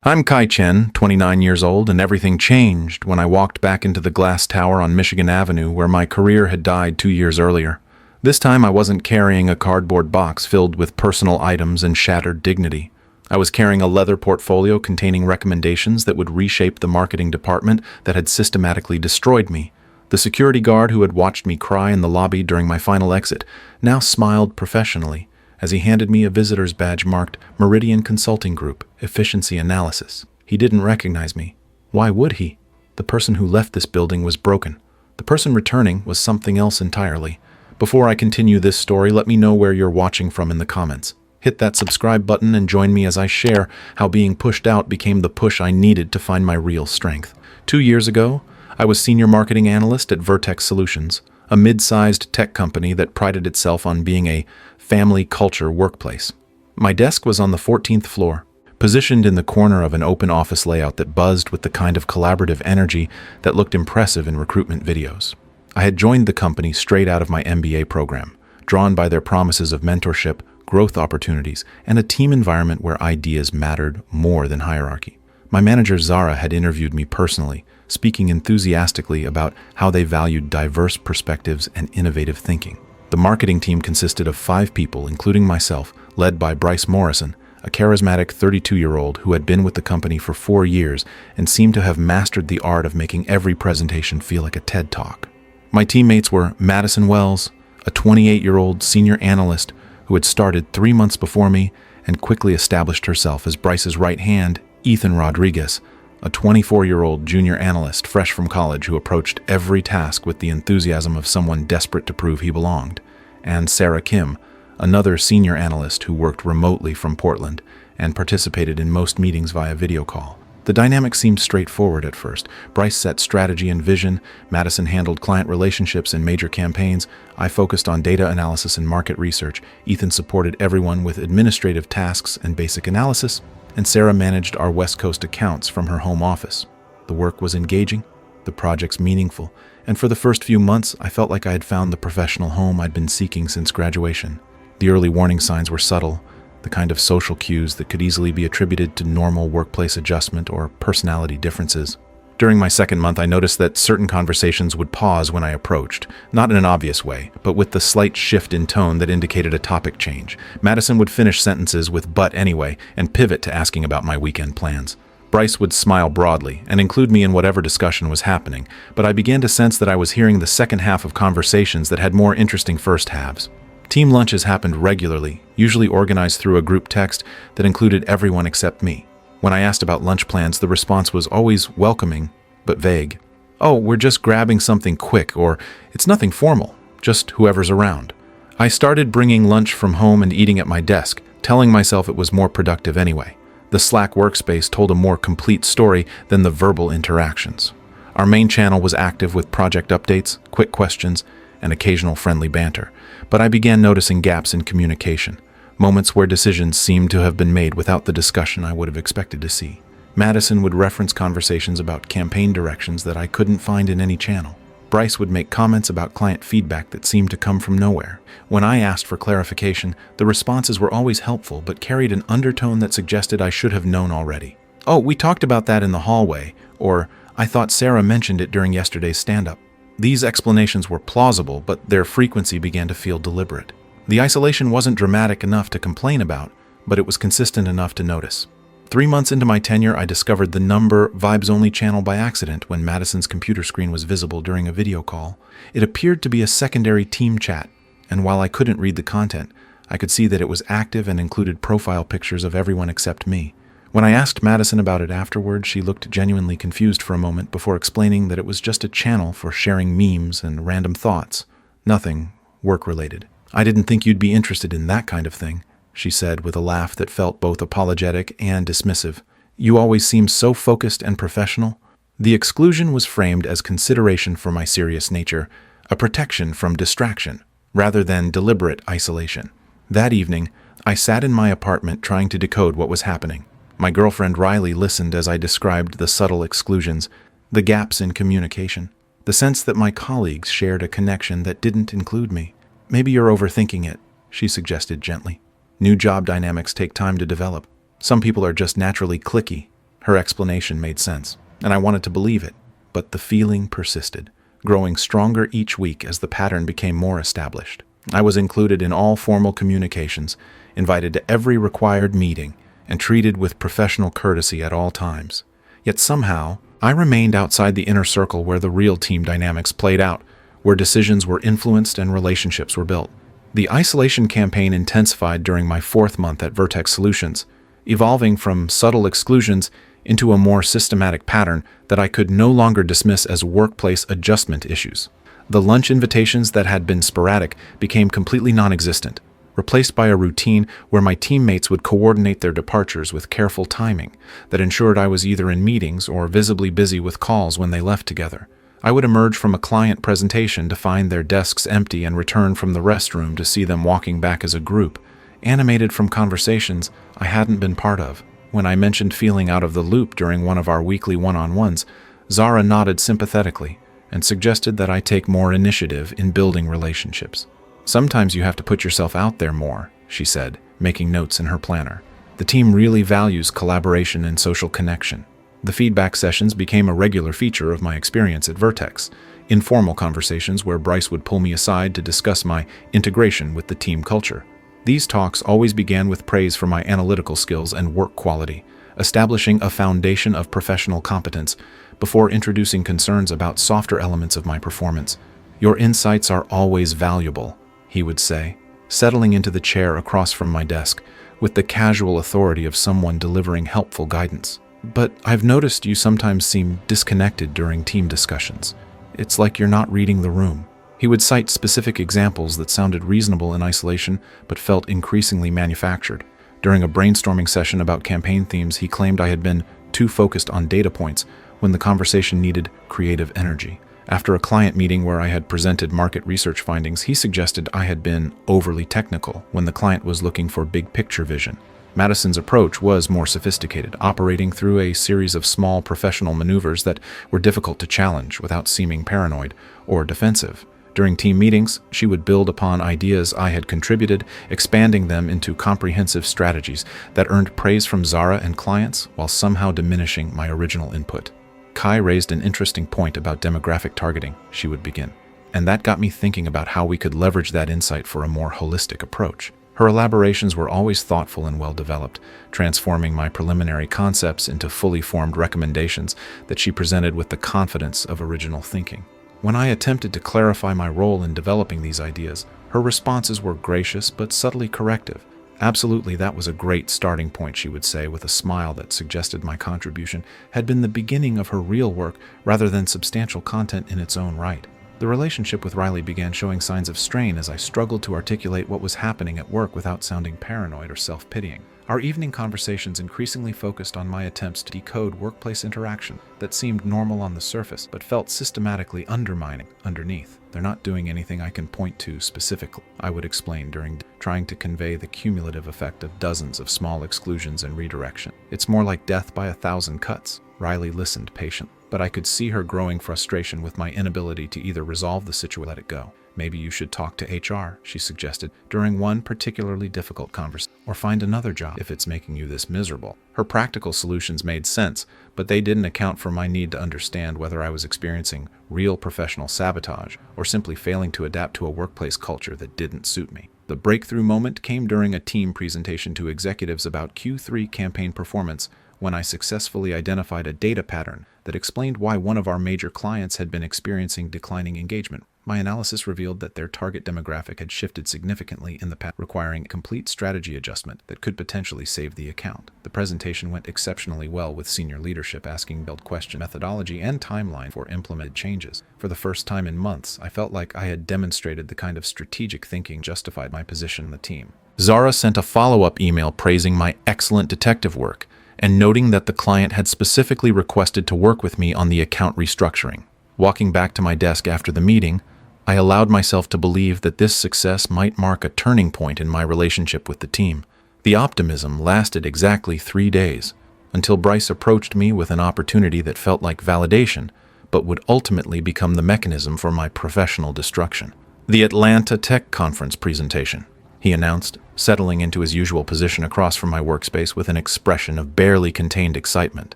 I'm Kai Chen, 29 years old, and everything changed when I walked back into the glass tower on Michigan Avenue where my career had died 2 years earlier. This time I wasn't carrying a cardboard box filled with personal items and shattered dignity. I was carrying a leather portfolio containing recommendations that would reshape the marketing department that had systematically destroyed me. The security guard who had watched me cry in the lobby during my final exit now smiled professionally as he handed me a visitor's badge marked Meridian Consulting Group, Efficiency Analysis. He didn't recognize me. Why would he? The person who left this building was broken. The person returning was something else entirely. Before I continue this story, let me know where you're watching from in the comments. Hit that subscribe button and join me as I share how being pushed out became the push I needed to find my real strength. 2 years ago, I was senior marketing analyst at Vertex Solutions, a mid-sized tech company that prided itself on being a family culture workplace. My desk was on the 14th floor, positioned in the corner of an open office layout that buzzed with the kind of collaborative energy that looked impressive in recruitment videos. I had joined the company straight out of my MBA program, drawn by their promises of mentorship, growth opportunities, and a team environment where ideas mattered more than hierarchy. My manager Zara had interviewed me personally, speaking enthusiastically about how they valued diverse perspectives and innovative thinking. The marketing team consisted of 5 people, including myself, led by Bryce Morrison, a charismatic 32-year-old who had been with the company for 4 years and seemed to have mastered the art of making every presentation feel like a TED Talk. My teammates were Madison Wells, a 28-year-old senior analyst who had started 3 months before me and quickly established herself as Bryce's right hand, Ethan Rodriguez, a 24-year-old junior analyst fresh from college who approached every task with the enthusiasm of someone desperate to prove he belonged, and Sarah Kim, another senior analyst who worked remotely from Portland and participated in most meetings via video call. The dynamic seemed straightforward at first. Bryce set strategy and vision, Madison handled client relationships and major campaigns, I focused on data analysis and market research, Ethan supported everyone with administrative tasks and basic analysis, and Sarah managed our West Coast accounts from her home office. The work was engaging, the projects meaningful, and for the first few months, I felt like I had found the professional home I'd been seeking since graduation. The early warning signs were subtle, the kind of social cues that could easily be attributed to normal workplace adjustment or personality differences. During my second month, I noticed that certain conversations would pause when I approached, not in an obvious way, but with the slight shift in tone that indicated a topic change. Madison would finish sentences with "but anyway" and pivot to asking about my weekend plans. Bryce would smile broadly and include me in whatever discussion was happening, but I began to sense that I was hearing the second half of conversations that had more interesting first halves. Team lunches happened regularly, usually organized through a group text that included everyone except me. When I asked about lunch plans, the response was always welcoming, but vague. "Oh, we're just grabbing something quick," or "it's nothing formal, just whoever's around." I started bringing lunch from home and eating at my desk, telling myself it was more productive anyway. The Slack workspace told a more complete story than the verbal interactions. Our main channel was active with project updates, quick questions, and occasional friendly banter, but I began noticing gaps in communication. Moments where decisions seemed to have been made without the discussion I would have expected to see. Madison would reference conversations about campaign directions that I couldn't find in any channel. Bryce would make comments about client feedback that seemed to come from nowhere. When I asked for clarification, the responses were always helpful but carried an undertone that suggested I should have known already. "Oh, we talked about that in the hallway," or "I thought Sarah mentioned it during yesterday's stand-up." These explanations were plausible, but their frequency began to feel deliberate. The isolation wasn't dramatic enough to complain about, but it was consistent enough to notice. 3 months into my tenure, I discovered the number Vibes-Only channel by accident when Madison's computer screen was visible during a video call. It appeared to be a secondary team chat, and while I couldn't read the content, I could see that it was active and included profile pictures of everyone except me. When I asked Madison about it afterward, she looked genuinely confused for a moment before explaining that it was just a channel for sharing memes and random thoughts, nothing work-related. "I didn't think you'd be interested in that kind of thing," she said with a laugh that felt both apologetic and dismissive. "You always seem so focused and professional." The exclusion was framed as consideration for my serious nature, a protection from distraction, rather than deliberate isolation. That evening, I sat in my apartment trying to decode what was happening. My girlfriend Riley listened as I described the subtle exclusions, the gaps in communication, the sense that my colleagues shared a connection that didn't include me. "Maybe you're overthinking it," she suggested gently. "New job dynamics take time to develop. Some people are just naturally cliquey. Her explanation made sense, and I wanted to believe it, but the feeling persisted, growing stronger each week as the pattern became more established. I was included in all formal communications, invited to every required meeting, and treated with professional courtesy at all times. Yet somehow, I remained outside the inner circle where the real team dynamics played out, where decisions were influenced and relationships were built. The isolation campaign intensified during my 4th month at Vertex Solutions, evolving from subtle exclusions into a more systematic pattern that I could no longer dismiss as workplace adjustment issues. The lunch invitations that had been sporadic became completely non-existent, replaced by a routine where my teammates would coordinate their departures with careful timing that ensured I was either in meetings or visibly busy with calls when they left together. I would emerge from a client presentation to find their desks empty and return from the restroom to see them walking back as a group, animated from conversations I hadn't been part of. When I mentioned feeling out of the loop during one of our weekly one-on-ones, Zara nodded sympathetically and suggested that I take more initiative in building relationships. "Sometimes you have to put yourself out there more," she said, making notes in her planner. "The team really values collaboration and social connection." The feedback sessions became a regular feature of my experience at Vertex, informal conversations where Bryce would pull me aside to discuss my integration with the team culture. These talks always began with praise for my analytical skills and work quality, establishing a foundation of professional competence before introducing concerns about softer elements of my performance. "Your insights are always valuable," he would say, settling into the chair across from my desk with the casual authority of someone delivering helpful guidance. "But I've noticed you sometimes seem disconnected during team discussions. It's like you're not reading the room." He would cite specific examples that sounded reasonable in isolation but felt increasingly manufactured. During a brainstorming session about campaign themes, he claimed I had been too focused on data points when the conversation needed creative energy. After a client meeting where I had presented market research findings, he suggested I had been overly technical when the client was looking for big picture vision. Madison's approach was more sophisticated, operating through a series of small professional maneuvers that were difficult to challenge without seeming paranoid or defensive. During team meetings, she would build upon ideas I had contributed, expanding them into comprehensive strategies that earned praise from Zara and clients while somehow diminishing my original input. "Kai raised an interesting point about demographic targeting," she would begin, "and that got me thinking about how we could leverage that insight for a more holistic approach." Her elaborations were always thoughtful and well-developed, transforming my preliminary concepts into fully formed recommendations that she presented with the confidence of original thinking. When I attempted to clarify my role in developing these ideas, her responses were gracious but subtly corrective. "Absolutely, that was a great starting point," she would say with a smile that suggested my contribution had been the beginning of her real work rather than substantial content in its own right. The relationship with Riley began showing signs of strain as I struggled to articulate what was happening at work without sounding paranoid or self-pitying. Our evening conversations increasingly focused on my attempts to decode workplace interaction that seemed normal on the surface but felt systematically undermining underneath. "They're not doing anything I can point to specifically," I would explain during trying to convey the cumulative effect of dozens of small exclusions and redirection. "It's more like death by 1,000 cuts." Riley listened patiently, but I could see her growing frustration with my inability to either resolve the situation or let it go. "Maybe you should talk to HR," she suggested during one particularly difficult conversation, "or find another job if it's making you this miserable." Her practical solutions made sense, but they didn't account for my need to understand whether I was experiencing real professional sabotage or simply failing to adapt to a workplace culture that didn't suit me. The breakthrough moment came during a team presentation to executives about Q3 campaign performance when I successfully identified a data pattern that explained why one of our major clients had been experiencing declining engagement. My analysis revealed that their target demographic had shifted significantly in the past, requiring a complete strategy adjustment that could potentially save the account. The presentation went exceptionally well, with senior leadership asking build question methodology and timeline for implemented changes. For the first time in months, I felt like I had demonstrated the kind of strategic thinking justified my position in the team. Zara sent a follow-up email praising my excellent detective work and noting that the client had specifically requested to work with me on the account restructuring. Walking back to my desk after the meeting, I allowed myself to believe that this success might mark a turning point in my relationship with the team. The optimism lasted exactly 3 days, until Bryce approached me with an opportunity that felt like validation, but would ultimately become the mechanism for my professional destruction. "The Atlanta Tech Conference presentation," he announced, settling into his usual position across from my workspace with an expression of barely contained excitement.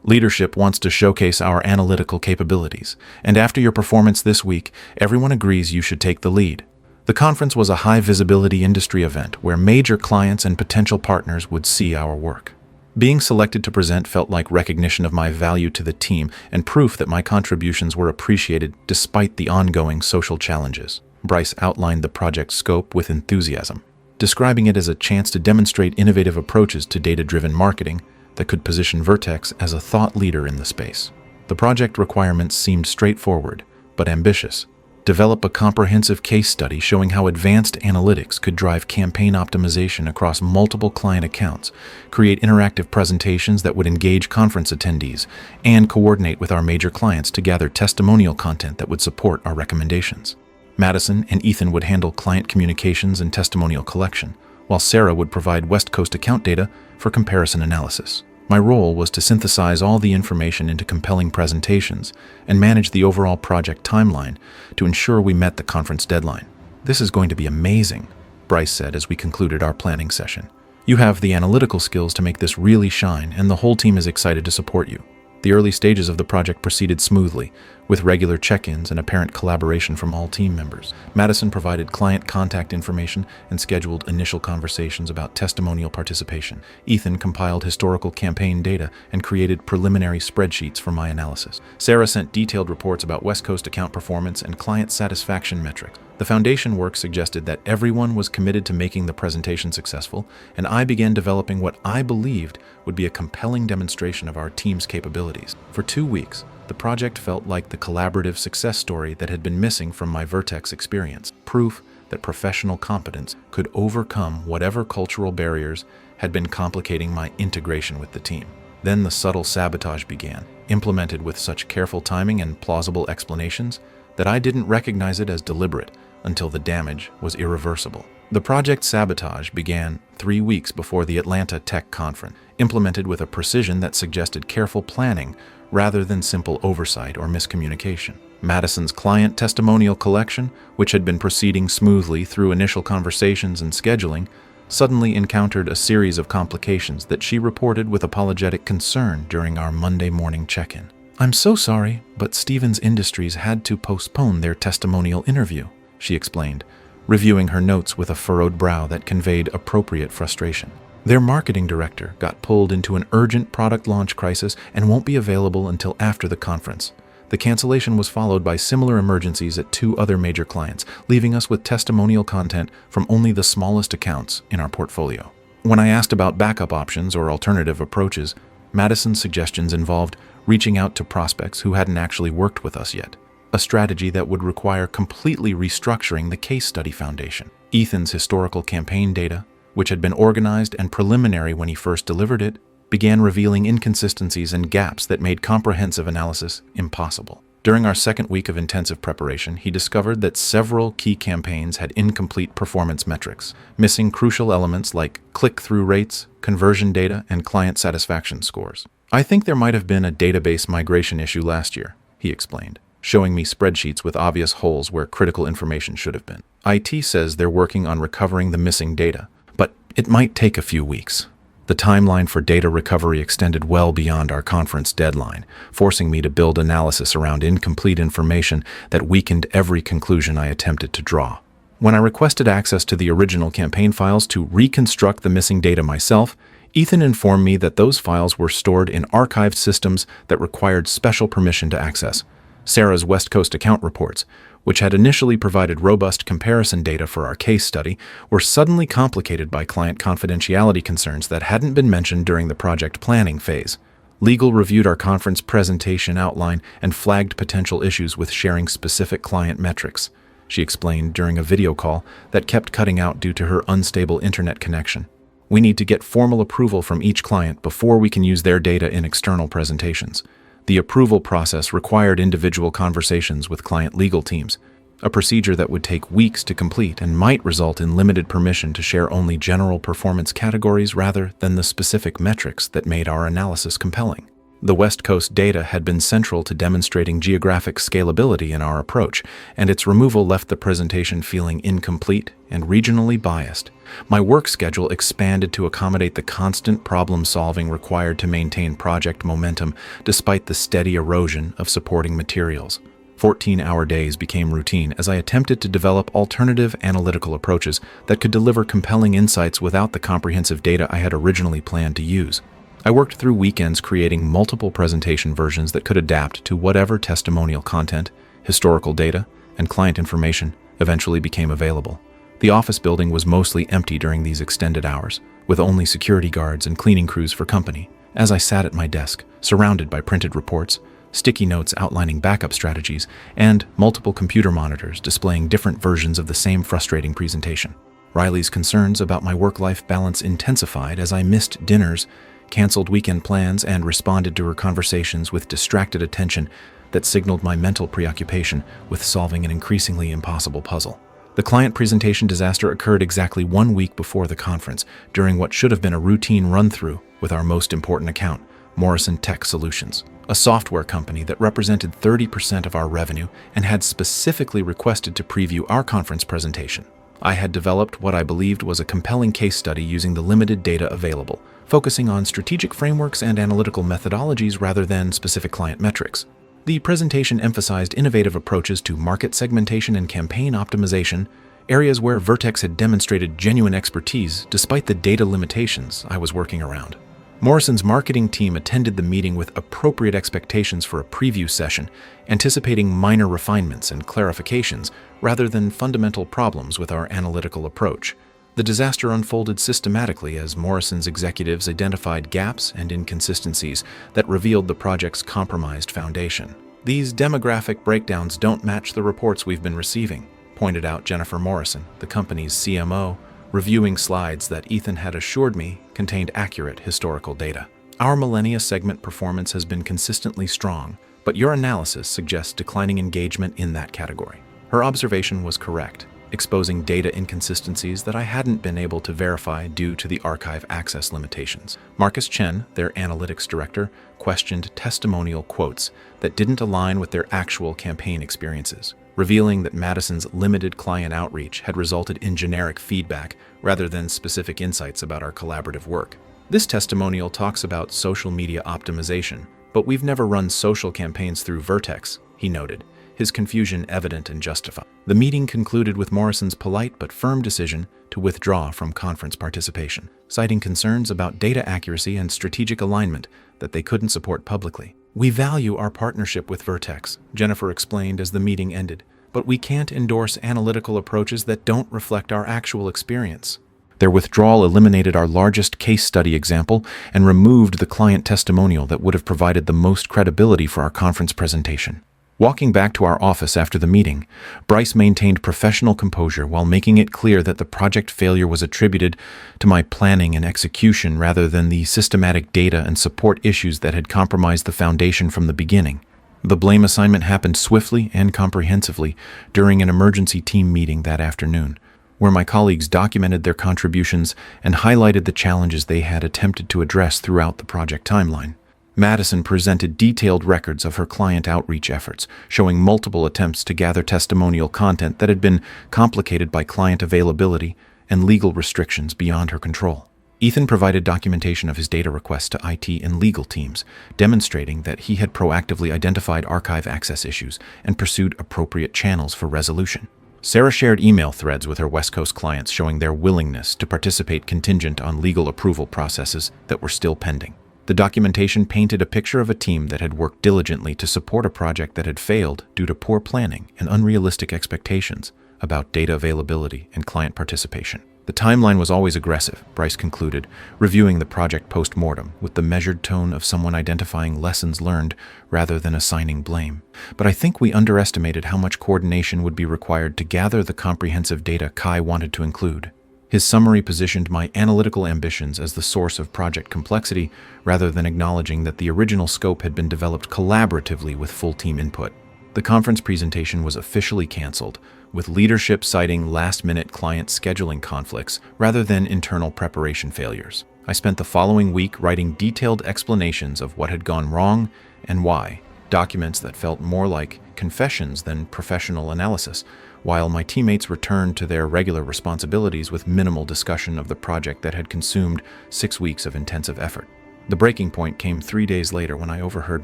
Leadership wants to showcase our analytical capabilities, and after your performance this week, everyone agrees you should take the lead. The conference was a high-visibility industry event where major clients and potential partners would see our work. Being selected to present felt like recognition of my value to the team and proof that my contributions were appreciated despite the ongoing social challenges. Bryce outlined the project scope with enthusiasm, describing it as a chance to demonstrate innovative approaches to data-driven marketing that could position Vertex as a thought leader in the space. The project requirements seemed straightforward, but ambitious. Develop a comprehensive case study showing how advanced analytics could drive campaign optimization across multiple client accounts, create interactive presentations that would engage conference attendees, and coordinate with our major clients to gather testimonial content that would support our recommendations. Madison and Ethan would handle client communications and testimonial collection, while Sarah would provide West Coast account data for comparison analysis. My role was to synthesize all the information into compelling presentations and manage the overall project timeline to ensure we met the conference deadline. "This is going to be amazing," Bryce said as we concluded our planning session. "You have the analytical skills to make this really shine, and the whole team is excited to support you." The early stages of the project proceeded smoothly, with regular check-ins and apparent collaboration from all team members. Madison provided client contact information and scheduled initial conversations about testimonial participation. Ethan compiled historical campaign data and created preliminary spreadsheets for my analysis. Sarah sent detailed reports about West Coast account performance and client satisfaction metrics. The foundation work suggested that everyone was committed to making the presentation successful, and I began developing what I believed would be a compelling demonstration of our team's capabilities. For 2 weeks, the project felt like the collaborative success story that had been missing from my Vertex experience, proof that professional competence could overcome whatever cultural barriers had been complicating my integration with the team. Then the subtle sabotage began, implemented with such careful timing and plausible explanations that I didn't recognize it as deliberate until the damage was irreversible. The project sabotage began 3 weeks before the Atlanta Tech Conference, implemented with a precision that suggested careful planning rather than simple oversight or miscommunication. Madison's client testimonial collection, which had been proceeding smoothly through initial conversations and scheduling, suddenly encountered a series of complications that she reported with apologetic concern during our Monday morning check-in. "I'm so sorry, but Stevens Industries had to postpone their testimonial interview," she explained, reviewing her notes with a furrowed brow that conveyed appropriate frustration. "Their marketing director got pulled into an urgent product launch crisis and won't be available until after the conference." The cancellation was followed by similar emergencies at 2 other major clients, leaving us with testimonial content from only the smallest accounts in our portfolio. When I asked about backup options or alternative approaches, Madison's suggestions involved reaching out to prospects who hadn't actually worked with us yet, a strategy that would require completely restructuring the case study foundation. Ethan's historical campaign data, which had been organized and preliminary when he first delivered it, began revealing inconsistencies and gaps that made comprehensive analysis impossible. During our second week of intensive preparation, he discovered that several key campaigns had incomplete performance metrics, missing crucial elements like click-through rates, conversion data, and client satisfaction scores. "I think there might have been a database migration issue last year," he explained, showing me spreadsheets with obvious holes where critical information should have been. "IT says they're working on recovering the missing data, but it might take a few weeks." The timeline for data recovery extended well beyond our conference deadline, forcing me to build analysis around incomplete information that weakened every conclusion I attempted to draw. When I requested access to the original campaign files to reconstruct the missing data myself, Ethan informed me that those files were stored in archived systems that required special permission to access. Sarah's West Coast account reports, which had initially provided robust comparison data for our case study, were suddenly complicated by client confidentiality concerns that hadn't been mentioned during the project planning phase. Legal reviewed our conference presentation outline and flagged potential issues with sharing specific client metrics, she explained during a video call that kept cutting out due to her unstable internet connection. "We need to get formal approval from each client before we can use their data in external presentations." The approval process required individual conversations with client legal teams, a procedure that would take weeks to complete and might result in limited permission to share only general performance categories rather than the specific metrics that made our analysis compelling. The West Coast data had been central to demonstrating geographic scalability in our approach, and its removal left the presentation feeling incomplete and regionally biased. My work schedule expanded to accommodate the constant problem-solving required to maintain project momentum despite the steady erosion of supporting materials. 14-hour days became routine as I attempted to develop alternative analytical approaches that could deliver compelling insights without the comprehensive data I had originally planned to use. I worked through weekends creating multiple presentation versions that could adapt to whatever testimonial content, historical data, and client information eventually became available. The office building was mostly empty during these extended hours, with only security guards and cleaning crews for company. As I sat at my desk, surrounded by printed reports, sticky notes outlining backup strategies, and multiple computer monitors displaying different versions of the same frustrating presentation. Riley's concerns about my work-life balance intensified as I missed dinners, canceled weekend plans, and responded to her conversations with distracted attention that signaled my mental preoccupation with solving an increasingly impossible puzzle. The client presentation disaster occurred exactly 1 week before the conference, during what should have been a routine run-through with our most important account, Morrison Tech Solutions, a software company that represented 30% of our revenue and had specifically requested to preview our conference presentation. I had developed what I believed was a compelling case study using the limited data available, focusing on strategic frameworks and analytical methodologies rather than specific client metrics. The presentation emphasized innovative approaches to market segmentation and campaign optimization, areas where Vertex had demonstrated genuine expertise despite the data limitations I was working around. Morrison's marketing team attended the meeting with appropriate expectations for a preview session, anticipating minor refinements and clarifications rather than fundamental problems with our analytical approach. The disaster unfolded systematically as Morrison's executives identified gaps and inconsistencies that revealed the project's compromised foundation. "These demographic breakdowns don't match the reports we've been receiving," pointed out Jennifer Morrison, the company's CMO, reviewing slides that Ethan had assured me contained accurate historical data. "Our millennia segment performance has been consistently strong, but your analysis suggests declining engagement in that category." Her observation was correct, exposing data inconsistencies that I hadn't been able to verify due to the archive access limitations. Marcus Chen, their analytics director, questioned testimonial quotes that didn't align with their actual campaign experiences, revealing that Madison's limited client outreach had resulted in generic feedback rather than specific insights about our collaborative work. "This testimonial talks about social media optimization, but we've never run social campaigns through Vertex," he noted, his confusion evident and justified. The meeting concluded with Morrison's polite but firm decision to withdraw from conference participation, citing concerns about data accuracy and strategic alignment that they couldn't support publicly. "We value our partnership with Vertex," Jennifer explained as the meeting ended, "but we can't endorse analytical approaches that don't reflect our actual experience." Their withdrawal eliminated our largest case study example and removed the client testimonial that would have provided the most credibility for our conference presentation. Walking back to our office after the meeting, Bryce maintained professional composure while making it clear that the project failure was attributed to my planning and execution rather than the systematic data and support issues that had compromised the foundation from the beginning. The blame assignment happened swiftly and comprehensively during an emergency team meeting that afternoon, where my colleagues documented their contributions and highlighted the challenges they had attempted to address throughout the project timeline. Madison presented detailed records of her client outreach efforts, showing multiple attempts to gather testimonial content that had been complicated by client availability and legal restrictions beyond her control. Ethan provided documentation of his data requests to IT and legal teams, demonstrating that he had proactively identified archive access issues and pursued appropriate channels for resolution. Sarah shared email threads with her West Coast clients showing their willingness to participate contingent on legal approval processes that were still pending. The documentation painted a picture of a team that had worked diligently to support a project that had failed due to poor planning and unrealistic expectations about data availability and client participation. The timeline was always aggressive, Bryce concluded, reviewing the project post-mortem with the measured tone of someone identifying lessons learned rather than assigning blame. But I think we underestimated how much coordination would be required to gather the comprehensive data Kai wanted to include. His summary positioned my analytical ambitions as the source of project complexity rather than acknowledging that the original scope had been developed collaboratively with full team input. The conference presentation was officially canceled, with leadership citing last-minute client scheduling conflicts rather than internal preparation failures. I spent the following week writing detailed explanations of what had gone wrong and why, documents that felt more like confessions than professional analysis, while my teammates returned to their regular responsibilities with minimal discussion of the project that had consumed 6 weeks of intensive effort. The breaking point came 3 days later when I overheard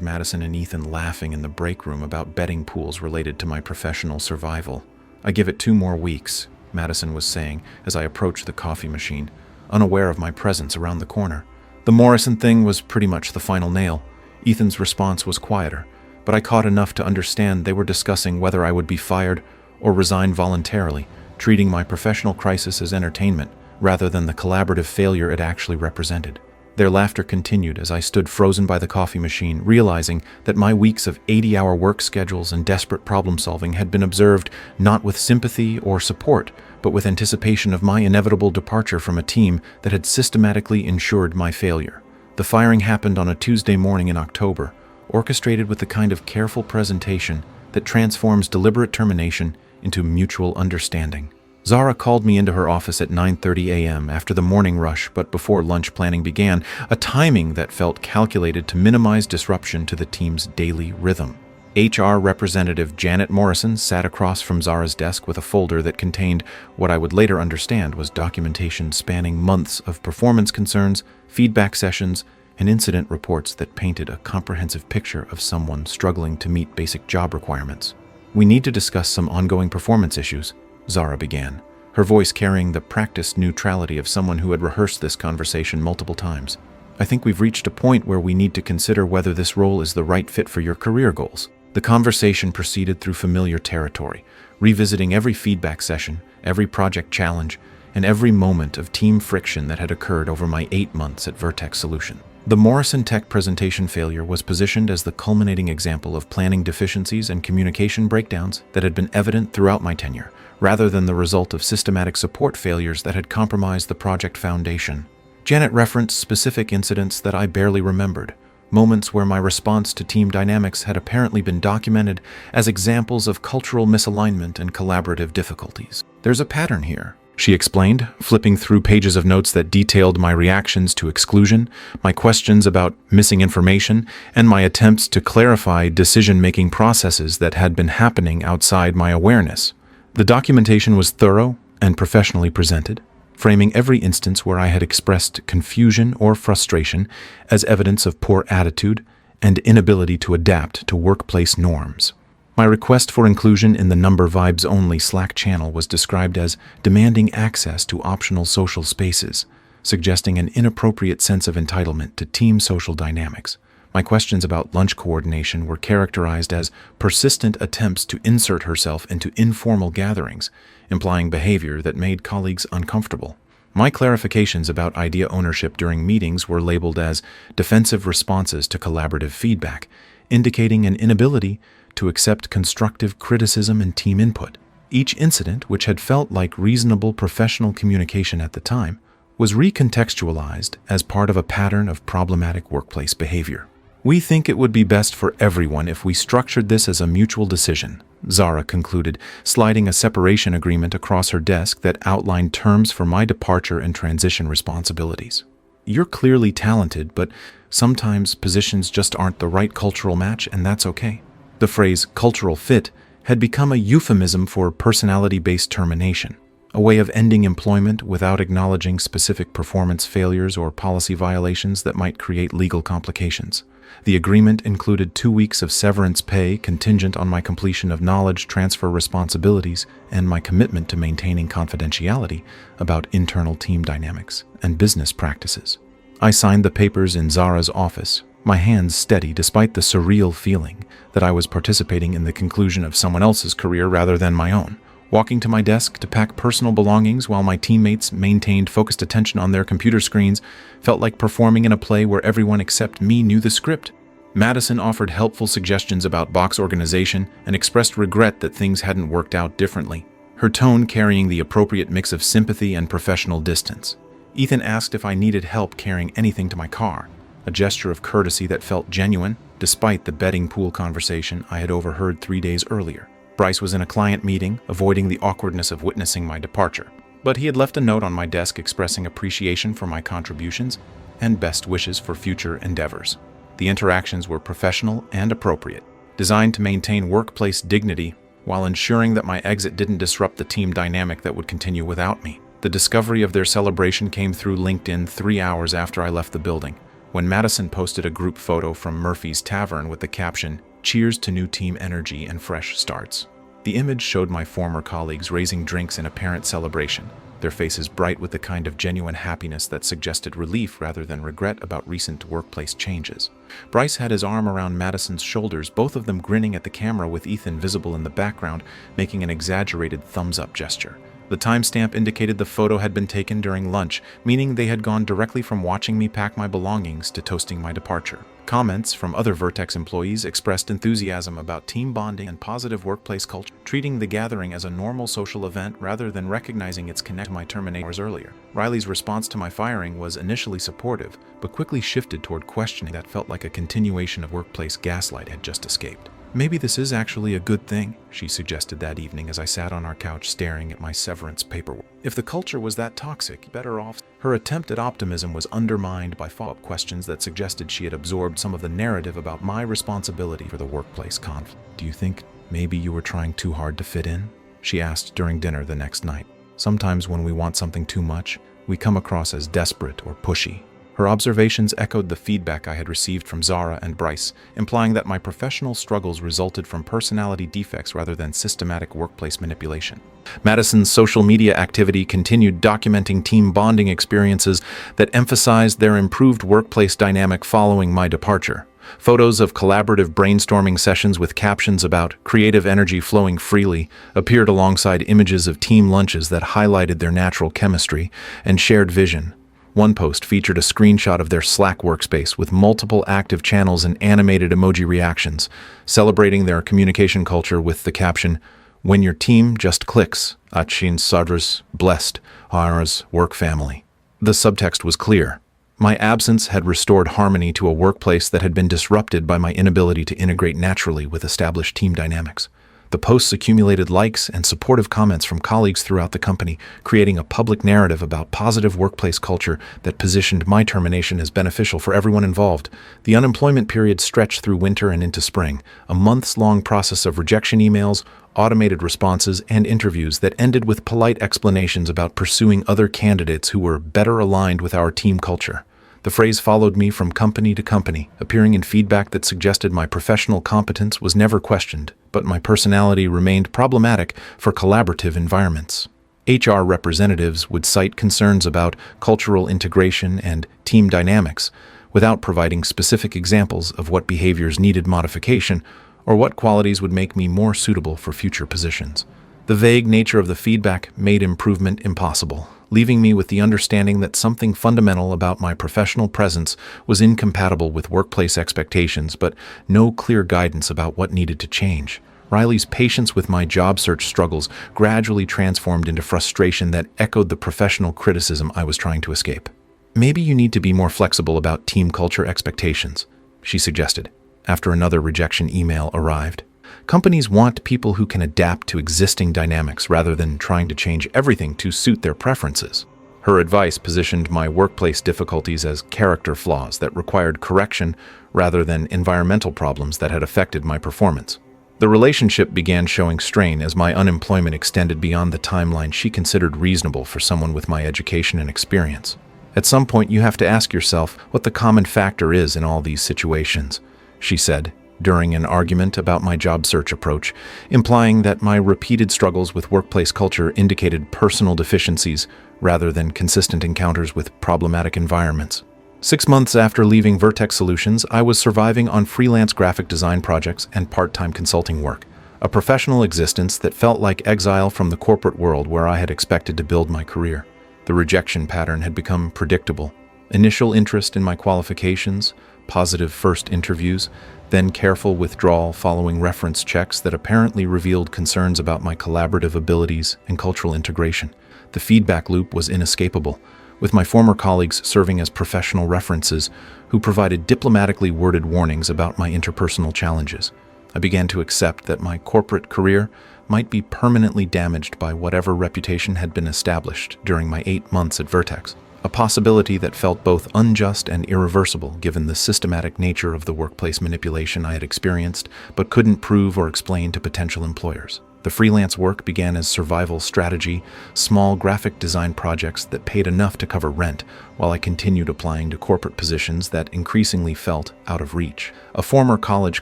Madison and Ethan laughing in the break room about betting pools related to my professional survival. "I give it 2 more weeks," Madison was saying as I approached the coffee machine, unaware of my presence around the corner. The Morrison thing was pretty much the final nail. Ethan's response was quieter, but I caught enough to understand they were discussing whether I would be fired or resign voluntarily, treating my professional crisis as entertainment rather than the collaborative failure it actually represented. Their laughter continued as I stood frozen by the coffee machine, realizing that my weeks of 80-hour work schedules and desperate problem-solving had been observed not with sympathy or support, but with anticipation of my inevitable departure from a team that had systematically ensured my failure. The firing happened on a Tuesday morning in October, orchestrated with the kind of careful presentation that transforms deliberate termination into mutual understanding. Zara called me into her office at 9:30 a.m. after the morning rush, but before lunch planning began, a timing that felt calculated to minimize disruption to the team's daily rhythm. HR representative Janet Morrison sat across from Zara's desk with a folder that contained what I would later understand was documentation spanning months of performance concerns, feedback sessions, and incident reports that painted a comprehensive picture of someone struggling to meet basic job requirements. "We need to discuss some ongoing performance issues," Zara began, her voice carrying the practiced neutrality of someone who had rehearsed this conversation multiple times. "I think we've reached a point where we need to consider whether this role is the right fit for your career goals." The conversation proceeded through familiar territory, revisiting every feedback session, every project challenge, and every moment of team friction that had occurred over my 8 months at Vertex Solution. The Morrison Tech presentation failure was positioned as the culminating example of planning deficiencies and communication breakdowns that had been evident throughout my tenure, rather than the result of systematic support failures that had compromised the project foundation. Janet referenced specific incidents that I barely remembered, moments where my response to team dynamics had apparently been documented as examples of cultural misalignment and collaborative difficulties. "There's a pattern here," she explained, flipping through pages of notes that detailed my reactions to exclusion, my questions about missing information, and my attempts to clarify decision-making processes that had been happening outside my awareness. The documentation was thorough and professionally presented, framing every instance where I had expressed confusion or frustration as evidence of poor attitude and inability to adapt to workplace norms. My request for inclusion in the Number Vibes Only Slack channel was described as demanding access to optional social spaces, suggesting an inappropriate sense of entitlement to team social dynamics. My questions about lunch coordination were characterized as persistent attempts to insert herself into informal gatherings, implying behavior that made colleagues uncomfortable. My clarifications about idea ownership during meetings were labeled as defensive responses to collaborative feedback, indicating an inability to accept constructive criticism and team input. Each incident, which had felt like reasonable professional communication at the time, was recontextualized as part of a pattern of problematic workplace behavior. "We think it would be best for everyone if we structured this as a mutual decision," Zara concluded, sliding a separation agreement across her desk that outlined terms for my departure and transition responsibilities. "You're clearly talented, but sometimes positions just aren't the right cultural match, and that's okay." The phrase cultural fit had become a euphemism for personality-based termination, a way of ending employment without acknowledging specific performance failures or policy violations that might create legal complications. The agreement included 2 weeks of severance pay contingent on my completion of knowledge transfer responsibilities and my commitment to maintaining confidentiality about internal team dynamics and business practices. I signed the papers in Zara's office, my hands steady despite the surreal feeling that I was participating in the conclusion of someone else's career rather than my own. Walking to my desk to pack personal belongings while my teammates maintained focused attention on their computer screens felt like performing in a play where everyone except me knew the script. Madison offered helpful suggestions about box organization and expressed regret that things hadn't worked out differently, her tone carrying the appropriate mix of sympathy and professional distance. Ethan asked if I needed help carrying anything to my car, a gesture of courtesy that felt genuine, despite the betting pool conversation I had overheard 3 days earlier. Bryce was in a client meeting, avoiding the awkwardness of witnessing my departure, but he had left a note on my desk expressing appreciation for my contributions and best wishes for future endeavors. The interactions were professional and appropriate, designed to maintain workplace dignity while ensuring that my exit didn't disrupt the team dynamic that would continue without me. The discovery of their celebration came through LinkedIn 3 hours after I left the building, when Madison posted a group photo from Murphy's Tavern with the caption, "Cheers to new team energy and fresh starts." The image showed my former colleagues raising drinks in apparent celebration, their faces bright with the kind of genuine happiness that suggested relief rather than regret about recent workplace changes. Bryce had his arm around Madison's shoulders, both of them grinning at the camera with Ethan visible in the background, making an exaggerated thumbs-up gesture. The timestamp indicated the photo had been taken during lunch, meaning they had gone directly from watching me pack my belongings to toasting my departure. Comments from other Vertex employees expressed enthusiasm about team bonding and positive workplace culture, treating the gathering as a normal social event rather than recognizing its connection to my termination hours earlier. Riley's response to my firing was initially supportive, but quickly shifted toward questioning that felt like a continuation of workplace gaslight had just escaped. "Maybe this is actually a good thing," she suggested that evening as I sat on our couch staring at my severance paperwork. "If the culture was that toxic, better off." Her attempt at optimism was undermined by follow-up questions that suggested she had absorbed some of the narrative about my responsibility for the workplace conflict. "Do you think maybe you were trying too hard to fit in?" she asked during dinner the next night. "Sometimes when we want something too much, we come across as desperate or pushy." Her observations echoed the feedback I had received from Zara and Bryce, implying that my professional struggles resulted from personality defects rather than systematic workplace manipulation. Madison's social media activity continued documenting team bonding experiences that emphasized their improved workplace dynamic following my departure. Photos of collaborative brainstorming sessions with captions about creative energy flowing freely appeared alongside images of team lunches that highlighted their natural chemistry and shared vision. One post featured a screenshot of their Slack workspace with multiple active channels and animated emoji reactions, celebrating their communication culture with the caption, "When your team just clicks, Achin Sadras, blessed, Hara's work family." The subtext was clear. My absence had restored harmony to a workplace that had been disrupted by my inability to integrate naturally with established team dynamics. The posts accumulated likes and supportive comments from colleagues throughout the company, creating a public narrative about positive workplace culture that positioned my termination as beneficial for everyone involved. The unemployment period stretched through winter and into spring, a months-long process of rejection emails, automated responses, and interviews that ended with polite explanations about pursuing other candidates who were better aligned with our team culture. The phrase followed me from company to company, appearing in feedback that suggested my professional competence was never questioned, but my personality remained problematic for collaborative environments. HR representatives would cite concerns about cultural integration and team dynamics, without providing specific examples of what behaviors needed modification or what qualities would make me more suitable for future positions. The vague nature of the feedback made improvement impossible, leaving me with the understanding that something fundamental about my professional presence was incompatible with workplace expectations, but no clear guidance about what needed to change. Riley's patience with my job search struggles gradually transformed into frustration that echoed the professional criticism I was trying to escape. "Maybe you need to be more flexible about team culture expectations," she suggested, after another rejection email arrived. "Companies want people who can adapt to existing dynamics rather than trying to change everything to suit their preferences." Her advice positioned my workplace difficulties as character flaws that required correction rather than environmental problems that had affected my performance. The relationship began showing strain as my unemployment extended beyond the timeline she considered reasonable for someone with my education and experience. "At some point, you have to ask yourself what the common factor is in all these situations," she said, during an argument about my job search approach, implying that my repeated struggles with workplace culture indicated personal deficiencies rather than consistent encounters with problematic environments. 6 months after leaving Vertex Solutions, I was surviving on freelance graphic design projects and part-time consulting work, a professional existence that felt like exile from the corporate world where I had expected to build my career. The rejection pattern had become predictable. Initial interest in my qualifications, positive first interviews, then careful withdrawal following reference checks that apparently revealed concerns about my collaborative abilities and cultural integration. The feedback loop was inescapable, with my former colleagues serving as professional references who provided diplomatically worded warnings about my interpersonal challenges. I began to accept that my corporate career might be permanently damaged by whatever reputation had been established during my 8 months at Vertex. A possibility that felt both unjust and irreversible given the systematic nature of the workplace manipulation I had experienced but couldn't prove or explain to potential employers. The freelance work began as survival strategy, small graphic design projects that paid enough to cover rent, while I continued applying to corporate positions that increasingly felt out of reach. A former college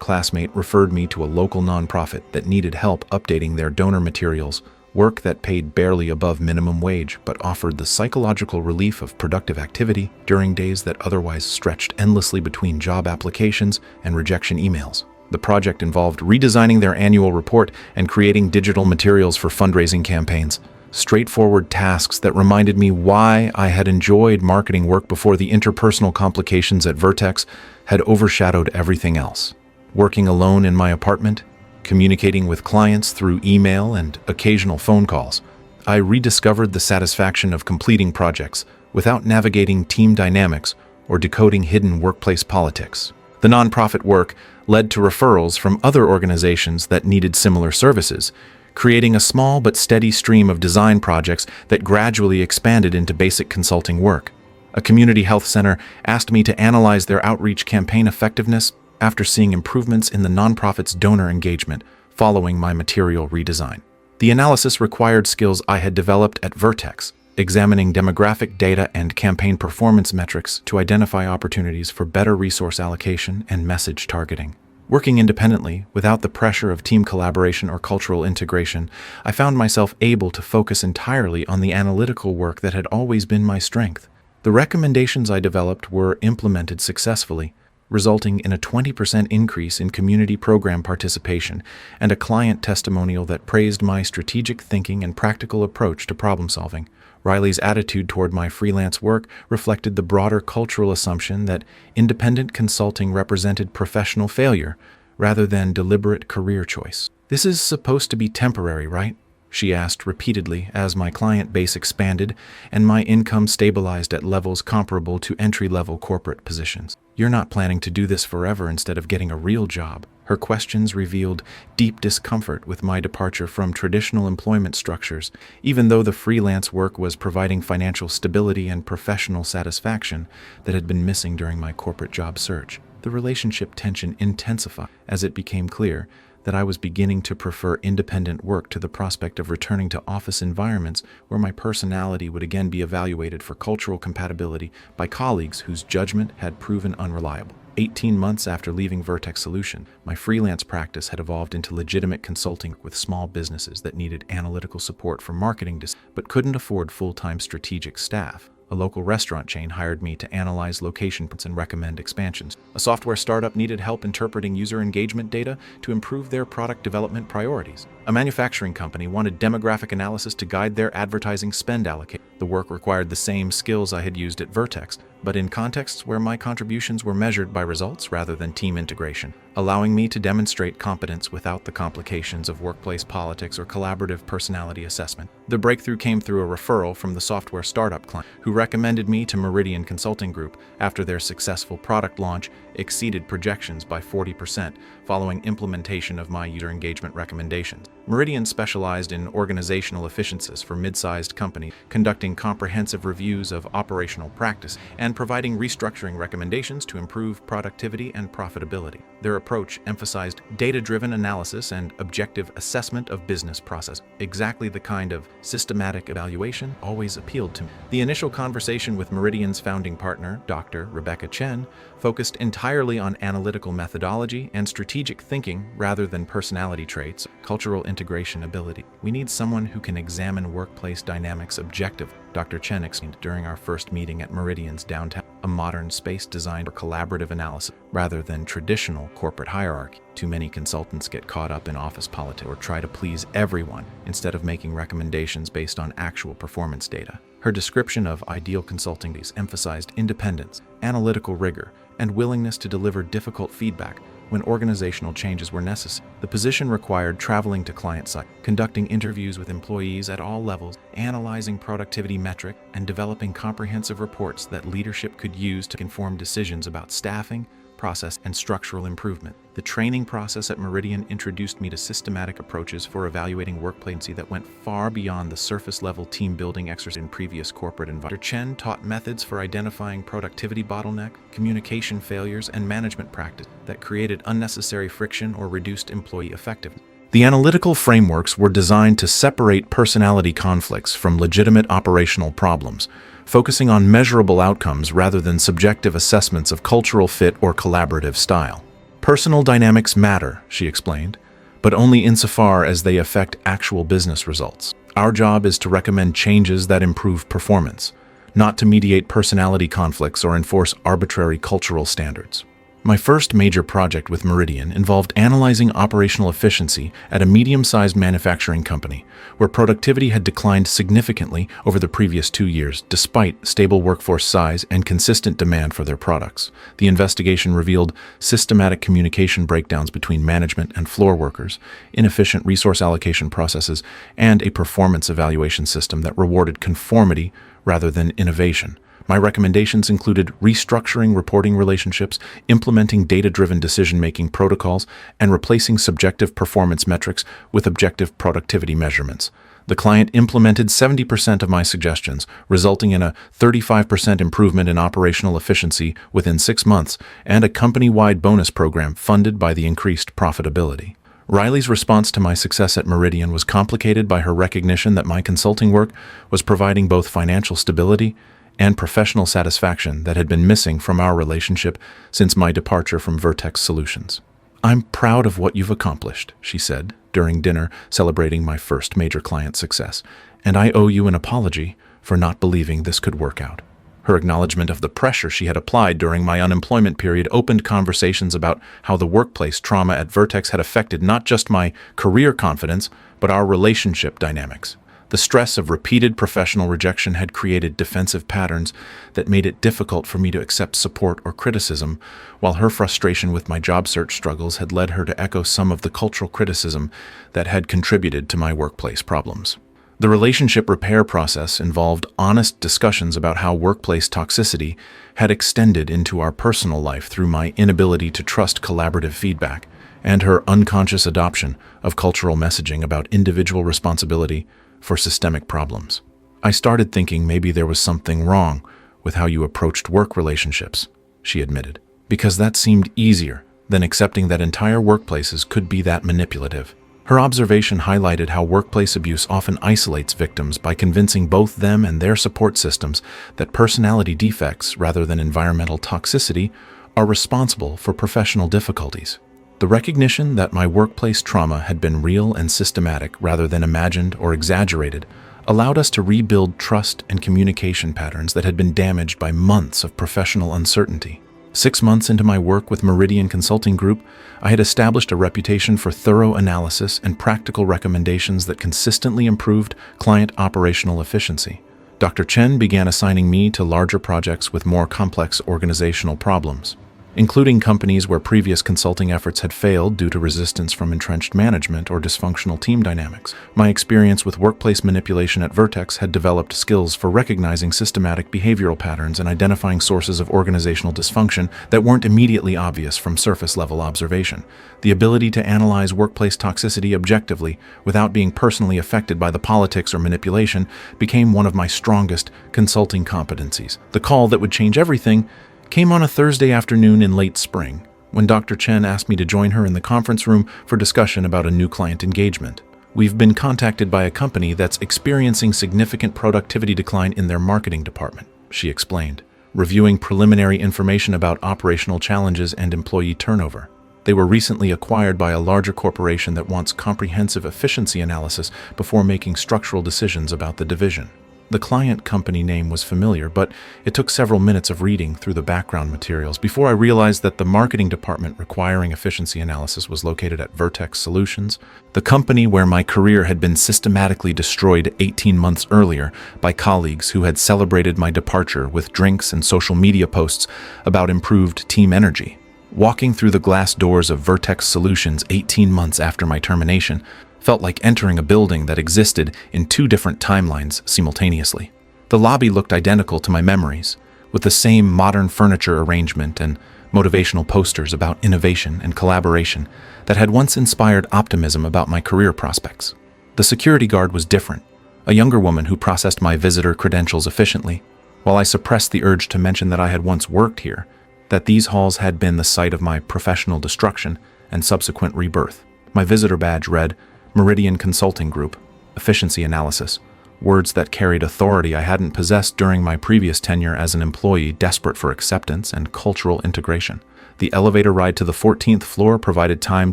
classmate referred me to a local nonprofit that needed help updating their donor materials, work that paid barely above minimum wage but offered the psychological relief of productive activity during days that otherwise stretched endlessly between job applications and rejection emails. The project involved redesigning their annual report and creating digital materials for fundraising campaigns. Straightforward tasks that reminded me why I had enjoyed marketing work before the interpersonal complications at Vertex had overshadowed everything else. Working alone in my apartment, communicating with clients through email and occasional phone calls, I rediscovered the satisfaction of completing projects without navigating team dynamics or decoding hidden workplace politics. The nonprofit work led to referrals from other organizations that needed similar services, creating a small but steady stream of design projects that gradually expanded into basic consulting work. A community health center asked me to analyze their outreach campaign effectiveness after seeing improvements in the nonprofit's donor engagement following my material redesign. The analysis required skills I had developed at Vertex, examining demographic data and campaign performance metrics to identify opportunities for better resource allocation and message targeting. Working independently, without the pressure of team collaboration or cultural integration, I found myself able to focus entirely on the analytical work that had always been my strength. The recommendations I developed were implemented successfully, resulting in a 20% increase in community program participation and a client testimonial that praised my strategic thinking and practical approach to problem solving. Riley's attitude toward my freelance work reflected the broader cultural assumption that independent consulting represented professional failure rather than deliberate career choice. "This is supposed to be temporary, right?" she asked repeatedly as my client base expanded and my income stabilized at levels comparable to entry-level corporate positions. "You're not planning to do this forever instead of getting a real job." Her questions revealed deep discomfort with my departure from traditional employment structures, even though the freelance work was providing financial stability and professional satisfaction that had been missing during my corporate job search. The relationship tension intensified as it became clear that I was beginning to prefer independent work to the prospect of returning to office environments where my personality would again be evaluated for cultural compatibility by colleagues whose judgment had proven unreliable. 18 months after leaving Vertex Solution, my freelance practice had evolved into legitimate consulting with small businesses that needed analytical support for marketing but couldn't afford full-time strategic staff. A local restaurant chain hired me to analyze location plans and recommend expansions. A software startup needed help interpreting user engagement data to improve their product development priorities. A manufacturing company wanted demographic analysis to guide their advertising spend allocation. The work required the same skills I had used at Vertex, but in contexts where my contributions were measured by results rather than team integration, allowing me to demonstrate competence without the complications of workplace politics or collaborative personality assessment. The breakthrough came through a referral from the software startup client, who recommended me to Meridian Consulting Group after their successful product launch exceeded projections by 40% following implementation of my user engagement recommendations. Meridian specialized in organizational efficiencies for mid-sized companies, conducting comprehensive reviews of operational practice and providing restructuring recommendations to improve productivity and profitability. Their approach emphasized data-driven analysis and objective assessment of business process, exactly the kind of systematic evaluation always appealed to me. The initial conversation with Meridian's founding partner, Dr. Rebecca Chen, focused entirely on analytical methodology and strategic thinking rather than personality traits, cultural integration ability. "We need someone who can examine workplace dynamics objectively," Dr. Chen explained during our first meeting at Meridian's downtown, a modern space designed for collaborative analysis rather than traditional corporate hierarchy. Too many consultants get caught up in office politics or try to please everyone instead of making recommendations based on actual performance data. Her description of ideal consulting emphasized independence, analytical rigor, and willingness to deliver difficult feedback when organizational changes were necessary. The position required traveling to client site, conducting interviews with employees at all levels, analyzing productivity metrics, and developing comprehensive reports that leadership could use to inform decisions about staffing, process, and structural improvement. The training process at Meridian introduced me to systematic approaches for evaluating workplace that went far beyond the surface-level team-building exercise in previous corporate environments. Dr. Chen taught methods for identifying productivity bottleneck, communication failures, and management practice that created unnecessary friction or reduced employee effectiveness. The analytical frameworks were designed to separate personality conflicts from legitimate operational problems, focusing on measurable outcomes rather than subjective assessments of cultural fit or collaborative style. Personal dynamics matter, she explained, but only insofar as they affect actual business results. Our job is to recommend changes that improve performance, not to mediate personality conflicts or enforce arbitrary cultural standards. My first major project with Meridian involved analyzing operational efficiency at a medium-sized manufacturing company, where productivity had declined significantly over the previous 2 years, despite stable workforce size and consistent demand for their products. The investigation revealed systematic communication breakdowns between management and floor workers, inefficient resource allocation processes, and a performance evaluation system that rewarded conformity rather than innovation. My recommendations included restructuring reporting relationships, implementing data-driven decision-making protocols, and replacing subjective performance metrics with objective productivity measurements. The client implemented 70% of my suggestions, resulting in a 35% improvement in operational efficiency within 6 months and a company-wide bonus program funded by the increased profitability. Riley's response to my success at Meridian was complicated by her recognition that my consulting work was providing both financial stability and professional satisfaction that had been missing from our relationship since my departure from Vertex Solutions. "I'm proud of what you've accomplished," she said during dinner celebrating my first major client success, "and I owe you an apology for not believing this could work out." Her acknowledgement of the pressure she had applied during my unemployment period opened conversations about how the workplace trauma at Vertex had affected not just my career confidence, but our relationship dynamics. The stress of repeated professional rejection had created defensive patterns that made it difficult for me to accept support or criticism, while her frustration with my job search struggles had led her to echo some of the cultural criticism that had contributed to my workplace problems. The relationship repair process involved honest discussions about how workplace toxicity had extended into our personal life through my inability to trust collaborative feedback and her unconscious adoption of cultural messaging about individual responsibility for systemic problems. "I started thinking maybe there was something wrong with how you approached work relationships," she admitted, "because that seemed easier than accepting that entire workplaces could be that manipulative." Her observation highlighted how workplace abuse often isolates victims by convincing both them and their support systems that personality defects, rather than environmental toxicity, are responsible for professional difficulties. The recognition that my workplace trauma had been real and systematic rather than imagined or exaggerated allowed us to rebuild trust and communication patterns that had been damaged by months of professional uncertainty. 6 months into my work with Meridian Consulting Group, I had established a reputation for thorough analysis and practical recommendations that consistently improved client operational efficiency. Dr. Chen began assigning me to larger projects with more complex organizational problems, including companies where previous consulting efforts had failed due to resistance from entrenched management or dysfunctional team dynamics. My experience with workplace manipulation at Vertex had developed skills for recognizing systematic behavioral patterns and identifying sources of organizational dysfunction that weren't immediately obvious from surface-level observation. The ability to analyze workplace toxicity objectively without being personally affected by the politics or manipulation became one of my strongest consulting competencies. The call that would change everything came on a Thursday afternoon in late spring, when Dr. Chen asked me to join her in the conference room for discussion about a new client engagement. "We've been contacted by a company that's experiencing significant productivity decline in their marketing department," she explained, reviewing preliminary information about operational challenges and employee turnover. They were recently acquired by a larger corporation that wants comprehensive efficiency analysis before making structural decisions about the division. The client company name was familiar, but it took several minutes of reading through the background materials before I realized that the marketing department requiring efficiency analysis was located at Vertex Solutions, the company where my career had been systematically destroyed 18 months earlier by colleagues who had celebrated my departure with drinks and social media posts about improved team energy. Walking through the glass doors of Vertex Solutions 18 months after my termination felt like entering a building that existed in 2 different timelines simultaneously. The lobby looked identical to my memories, with the same modern furniture arrangement and motivational posters about innovation and collaboration that had once inspired optimism about my career prospects. The security guard was different, a younger woman who processed my visitor credentials efficiently, while I suppressed the urge to mention that I had once worked here, that these halls had been the site of my professional destruction and subsequent rebirth. My visitor badge read, Meridian Consulting Group, Efficiency Analysis, words that carried authority I hadn't possessed during my previous tenure as an employee desperate for acceptance and cultural integration. The elevator ride to the 14th floor provided time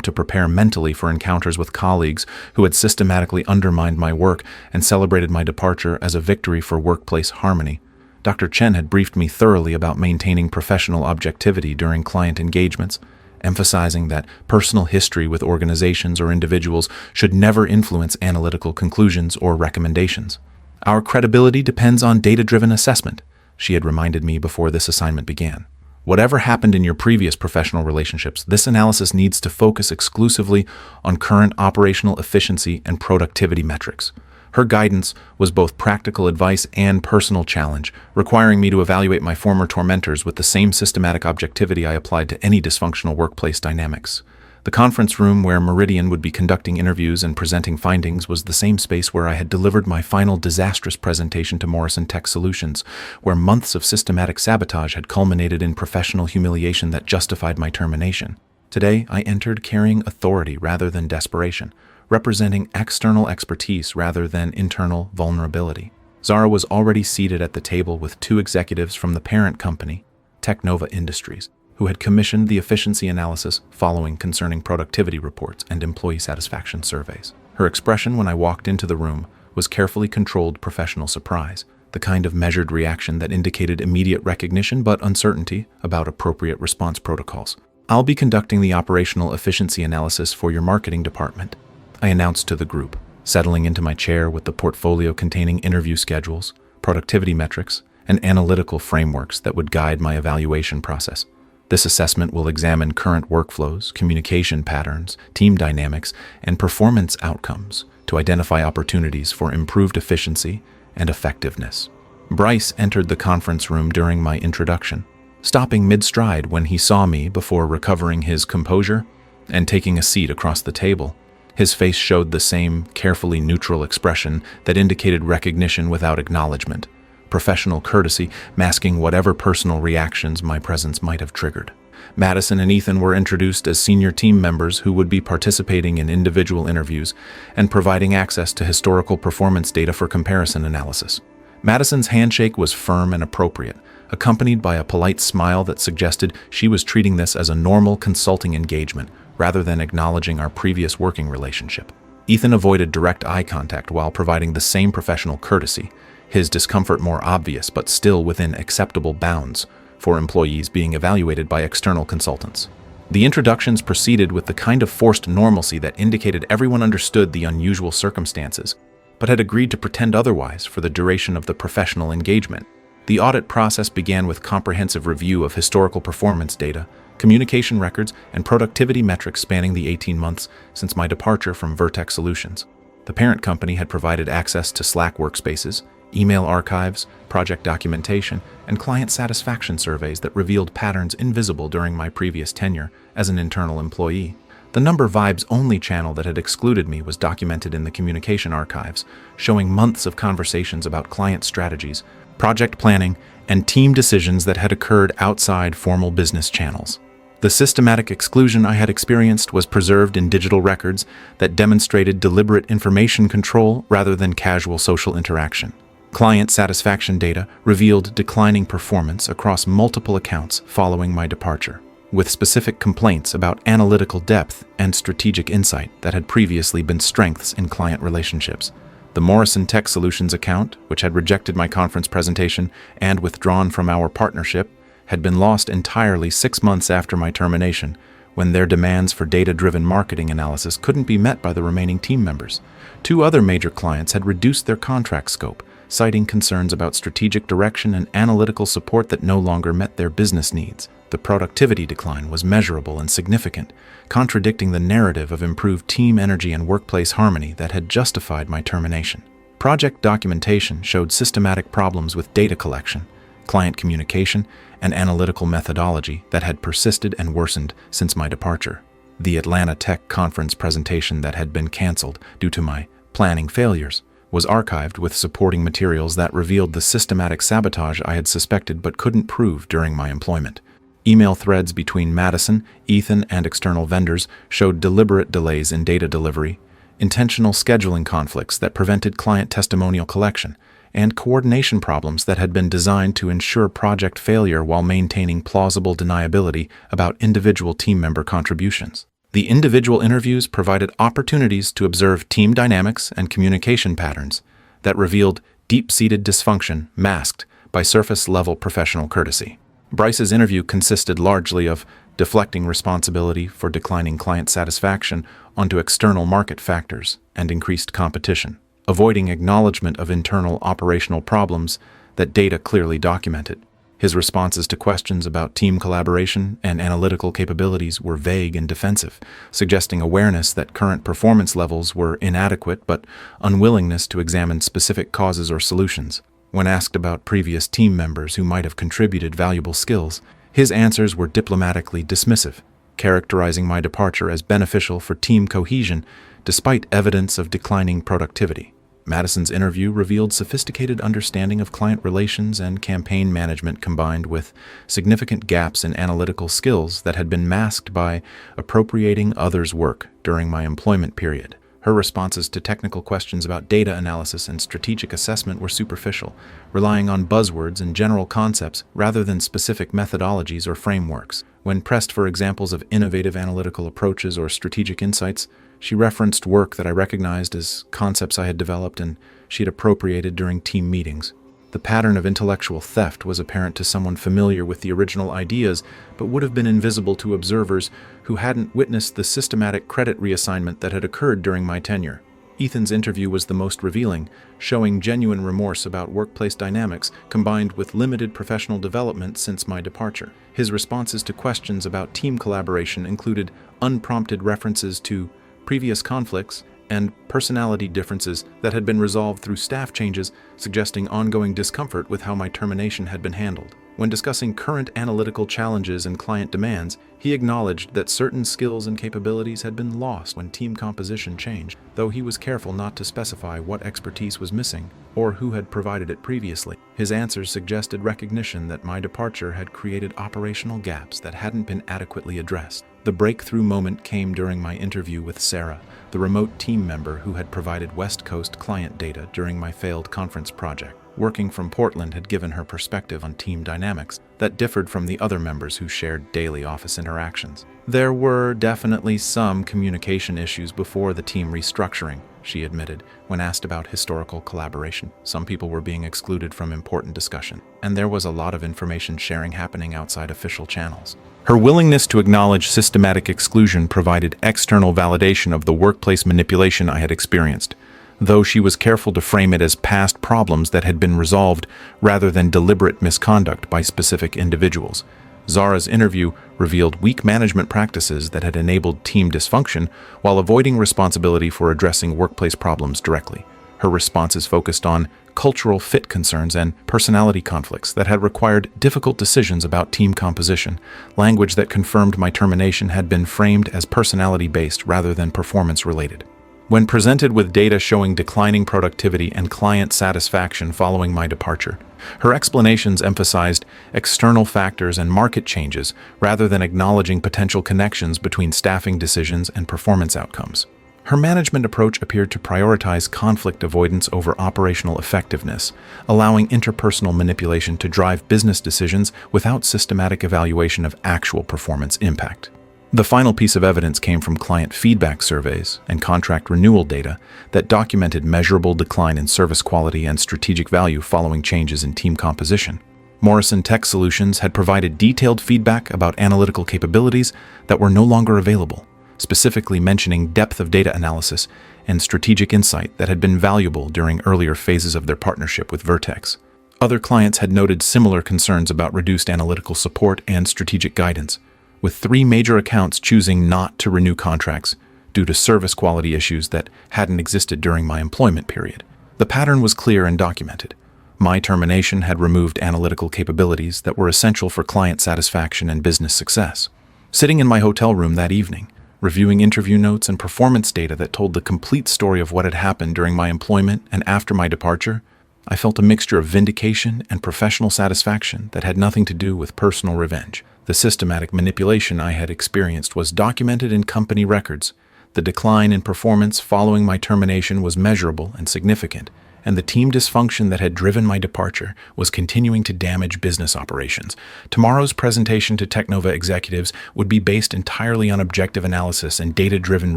to prepare mentally for encounters with colleagues who had systematically undermined my work and celebrated my departure as a victory for workplace harmony. Dr. Chen had briefed me thoroughly about maintaining professional objectivity during client engagements, emphasizing that personal history with organizations or individuals should never influence analytical conclusions or recommendations. Our credibility depends on data-driven assessment, she had reminded me before this assignment began. Whatever happened in your previous professional relationships, this analysis needs to focus exclusively on current operational efficiency and productivity metrics. Her guidance was both practical advice and personal challenge, requiring me to evaluate my former tormentors with the same systematic objectivity I applied to any dysfunctional workplace dynamics. The conference room where Meridian would be conducting interviews and presenting findings was the same space where I had delivered my final disastrous presentation to Morrison Tech Solutions, where months of systematic sabotage had culminated in professional humiliation that justified my termination. Today, I entered carrying authority rather than desperation, representing external expertise rather than internal vulnerability. Zara was already seated at the table with two executives from the parent company, Technova Industries, who had commissioned the efficiency analysis following concerning productivity reports and employee satisfaction surveys. Her expression when I walked into the room was carefully controlled professional surprise, the kind of measured reaction that indicated immediate recognition but uncertainty about appropriate response protocols. I'll be conducting the operational efficiency analysis for your marketing department, I announced to the group, settling into my chair with the portfolio containing interview schedules, productivity metrics, and analytical frameworks that would guide my evaluation process. This assessment will examine current workflows, communication patterns, team dynamics, and performance outcomes to identify opportunities for improved efficiency and effectiveness. Bryce entered the conference room during my introduction, stopping mid-stride when he saw me before recovering his composure and taking a seat across the table. His face showed the same carefully neutral expression that indicated recognition without acknowledgement, professional courtesy masking whatever personal reactions my presence might have triggered. Madison and Ethan were introduced as senior team members who would be participating in individual interviews and providing access to historical performance data for comparison analysis. Madison's handshake was firm and appropriate, accompanied by a polite smile that suggested she was treating this as a normal consulting engagement rather than acknowledging our previous working relationship. Ethan avoided direct eye contact while providing the same professional courtesy, his discomfort more obvious but still within acceptable bounds for employees being evaluated by external consultants. The introductions proceeded with the kind of forced normalcy that indicated everyone understood the unusual circumstances, but had agreed to pretend otherwise for the duration of the professional engagement. The audit process began with comprehensive review of historical performance data, communication records, and productivity metrics spanning the 18 months since my departure from Vertex Solutions. The parent company had provided access to Slack workspaces, email archives, project documentation, and client satisfaction surveys that revealed patterns invisible during my previous tenure as an internal employee. The Number Vibes-only channel that had excluded me was documented in the communication archives, showing months of conversations about client strategies, project planning, and team decisions that had occurred outside formal business channels. The systematic exclusion I had experienced was preserved in digital records that demonstrated deliberate information control rather than casual social interaction. Client satisfaction data revealed declining performance across multiple accounts following my departure, with specific complaints about analytical depth and strategic insight that had previously been strengths in client relationships. The Morrison Tech Solutions account, which had rejected my conference presentation and withdrawn from our partnership, had been lost entirely 6 months after my termination, when their demands for data-driven marketing analysis couldn't be met by the remaining team members. 2 other major clients had reduced their contract scope, citing concerns about strategic direction and analytical support that no longer met their business needs. The productivity decline was measurable and significant, contradicting the narrative of improved team energy and workplace harmony that had justified my termination. Project documentation showed systematic problems with data collection, client communication, and analytical methodology that had persisted and worsened since my departure. The Atlanta Tech conference presentation that had been canceled due to my planning failures was archived with supporting materials that revealed the systematic sabotage I had suspected but couldn't prove during my employment. Email threads between Madison, Ethan, and external vendors showed deliberate delays in data delivery, intentional scheduling conflicts that prevented client testimonial collection, and coordination problems that had been designed to ensure project failure while maintaining plausible deniability about individual team member contributions. The individual interviews provided opportunities to observe team dynamics and communication patterns that revealed deep-seated dysfunction masked by surface-level professional courtesy. Bryce's interview consisted largely of deflecting responsibility for declining client satisfaction onto external market factors and increased competition, avoiding acknowledgement of internal operational problems that data clearly documented. His responses to questions about team collaboration and analytical capabilities were vague and defensive, suggesting awareness that current performance levels were inadequate but unwillingness to examine specific causes or solutions. When asked about previous team members who might have contributed valuable skills, his answers were diplomatically dismissive, characterizing my departure as beneficial for team cohesion despite evidence of declining productivity. Madison's interview revealed sophisticated understanding of client relations and campaign management combined with significant gaps in analytical skills that had been masked by appropriating others' work during my employment period. Her responses to technical questions about data analysis and strategic assessment were superficial, relying on buzzwords and general concepts rather than specific methodologies or frameworks. When pressed for examples of innovative analytical approaches or strategic insights, she referenced work that I recognized as concepts I had developed and she had appropriated during team meetings. The pattern of intellectual theft was apparent to someone familiar with the original ideas, but would have been invisible to observers who hadn't witnessed the systematic credit reassignment that had occurred during my tenure. Ethan's interview was the most revealing, showing genuine remorse about workplace dynamics combined with limited professional development since my departure. His responses to questions about team collaboration included unprompted references to previous conflicts and personality differences that had been resolved through staff changes, suggesting ongoing discomfort with how my termination had been handled. When discussing current analytical challenges and client demands, he acknowledged that certain skills and capabilities had been lost when team composition changed, though he was careful not to specify what expertise was missing or who had provided it previously. His answers suggested recognition that my departure had created operational gaps that hadn't been adequately addressed. The breakthrough moment came during my interview with Sarah, the remote team member who had provided West Coast client data during my failed conference project. Working from Portland had given her perspective on team dynamics that differed from the other members who shared daily office interactions. There were definitely some communication issues before the team restructuring, she admitted, when asked about historical collaboration. Some people were being excluded from important discussion, and there was a lot of information sharing happening outside official channels. Her willingness to acknowledge systematic exclusion provided external validation of the workplace manipulation I had experienced, though she was careful to frame it as past problems that had been resolved rather than deliberate misconduct by specific individuals. Zara's interview revealed weak management practices that had enabled team dysfunction while avoiding responsibility for addressing workplace problems directly. Her responses focused on cultural fit concerns and personality conflicts that had required difficult decisions about team composition. Language that confirmed my termination had been framed as personality-based rather than performance-related. When presented with data showing declining productivity and client satisfaction following my departure, her explanations emphasized external factors and market changes rather than acknowledging potential connections between staffing decisions and performance outcomes. Her management approach appeared to prioritize conflict avoidance over operational effectiveness, allowing interpersonal manipulation to drive business decisions without systematic evaluation of actual performance impact. The final piece of evidence came from client feedback surveys and contract renewal data that documented measurable decline in service quality and strategic value following changes in team composition. Morrison Tech Solutions had provided detailed feedback about analytical capabilities that were no longer available, specifically mentioning depth of data analysis and strategic insight that had been valuable during earlier phases of their partnership with Vertex. Other clients had noted similar concerns about reduced analytical support and strategic guidance, with 3 major accounts choosing not to renew contracts due to service quality issues that hadn't existed during my employment period. The pattern was clear and documented. My termination had removed analytical capabilities that were essential for client satisfaction and business success. Sitting in my hotel room that evening, reviewing interview notes and performance data that told the complete story of what had happened during my employment and after my departure, I felt a mixture of vindication and professional satisfaction that had nothing to do with personal revenge. The systematic manipulation I had experienced was documented in company records. The decline in performance following my termination was measurable and significant, and the team dysfunction that had driven my departure was continuing to damage business operations. Tomorrow's presentation to Technova executives would be based entirely on objective analysis and data-driven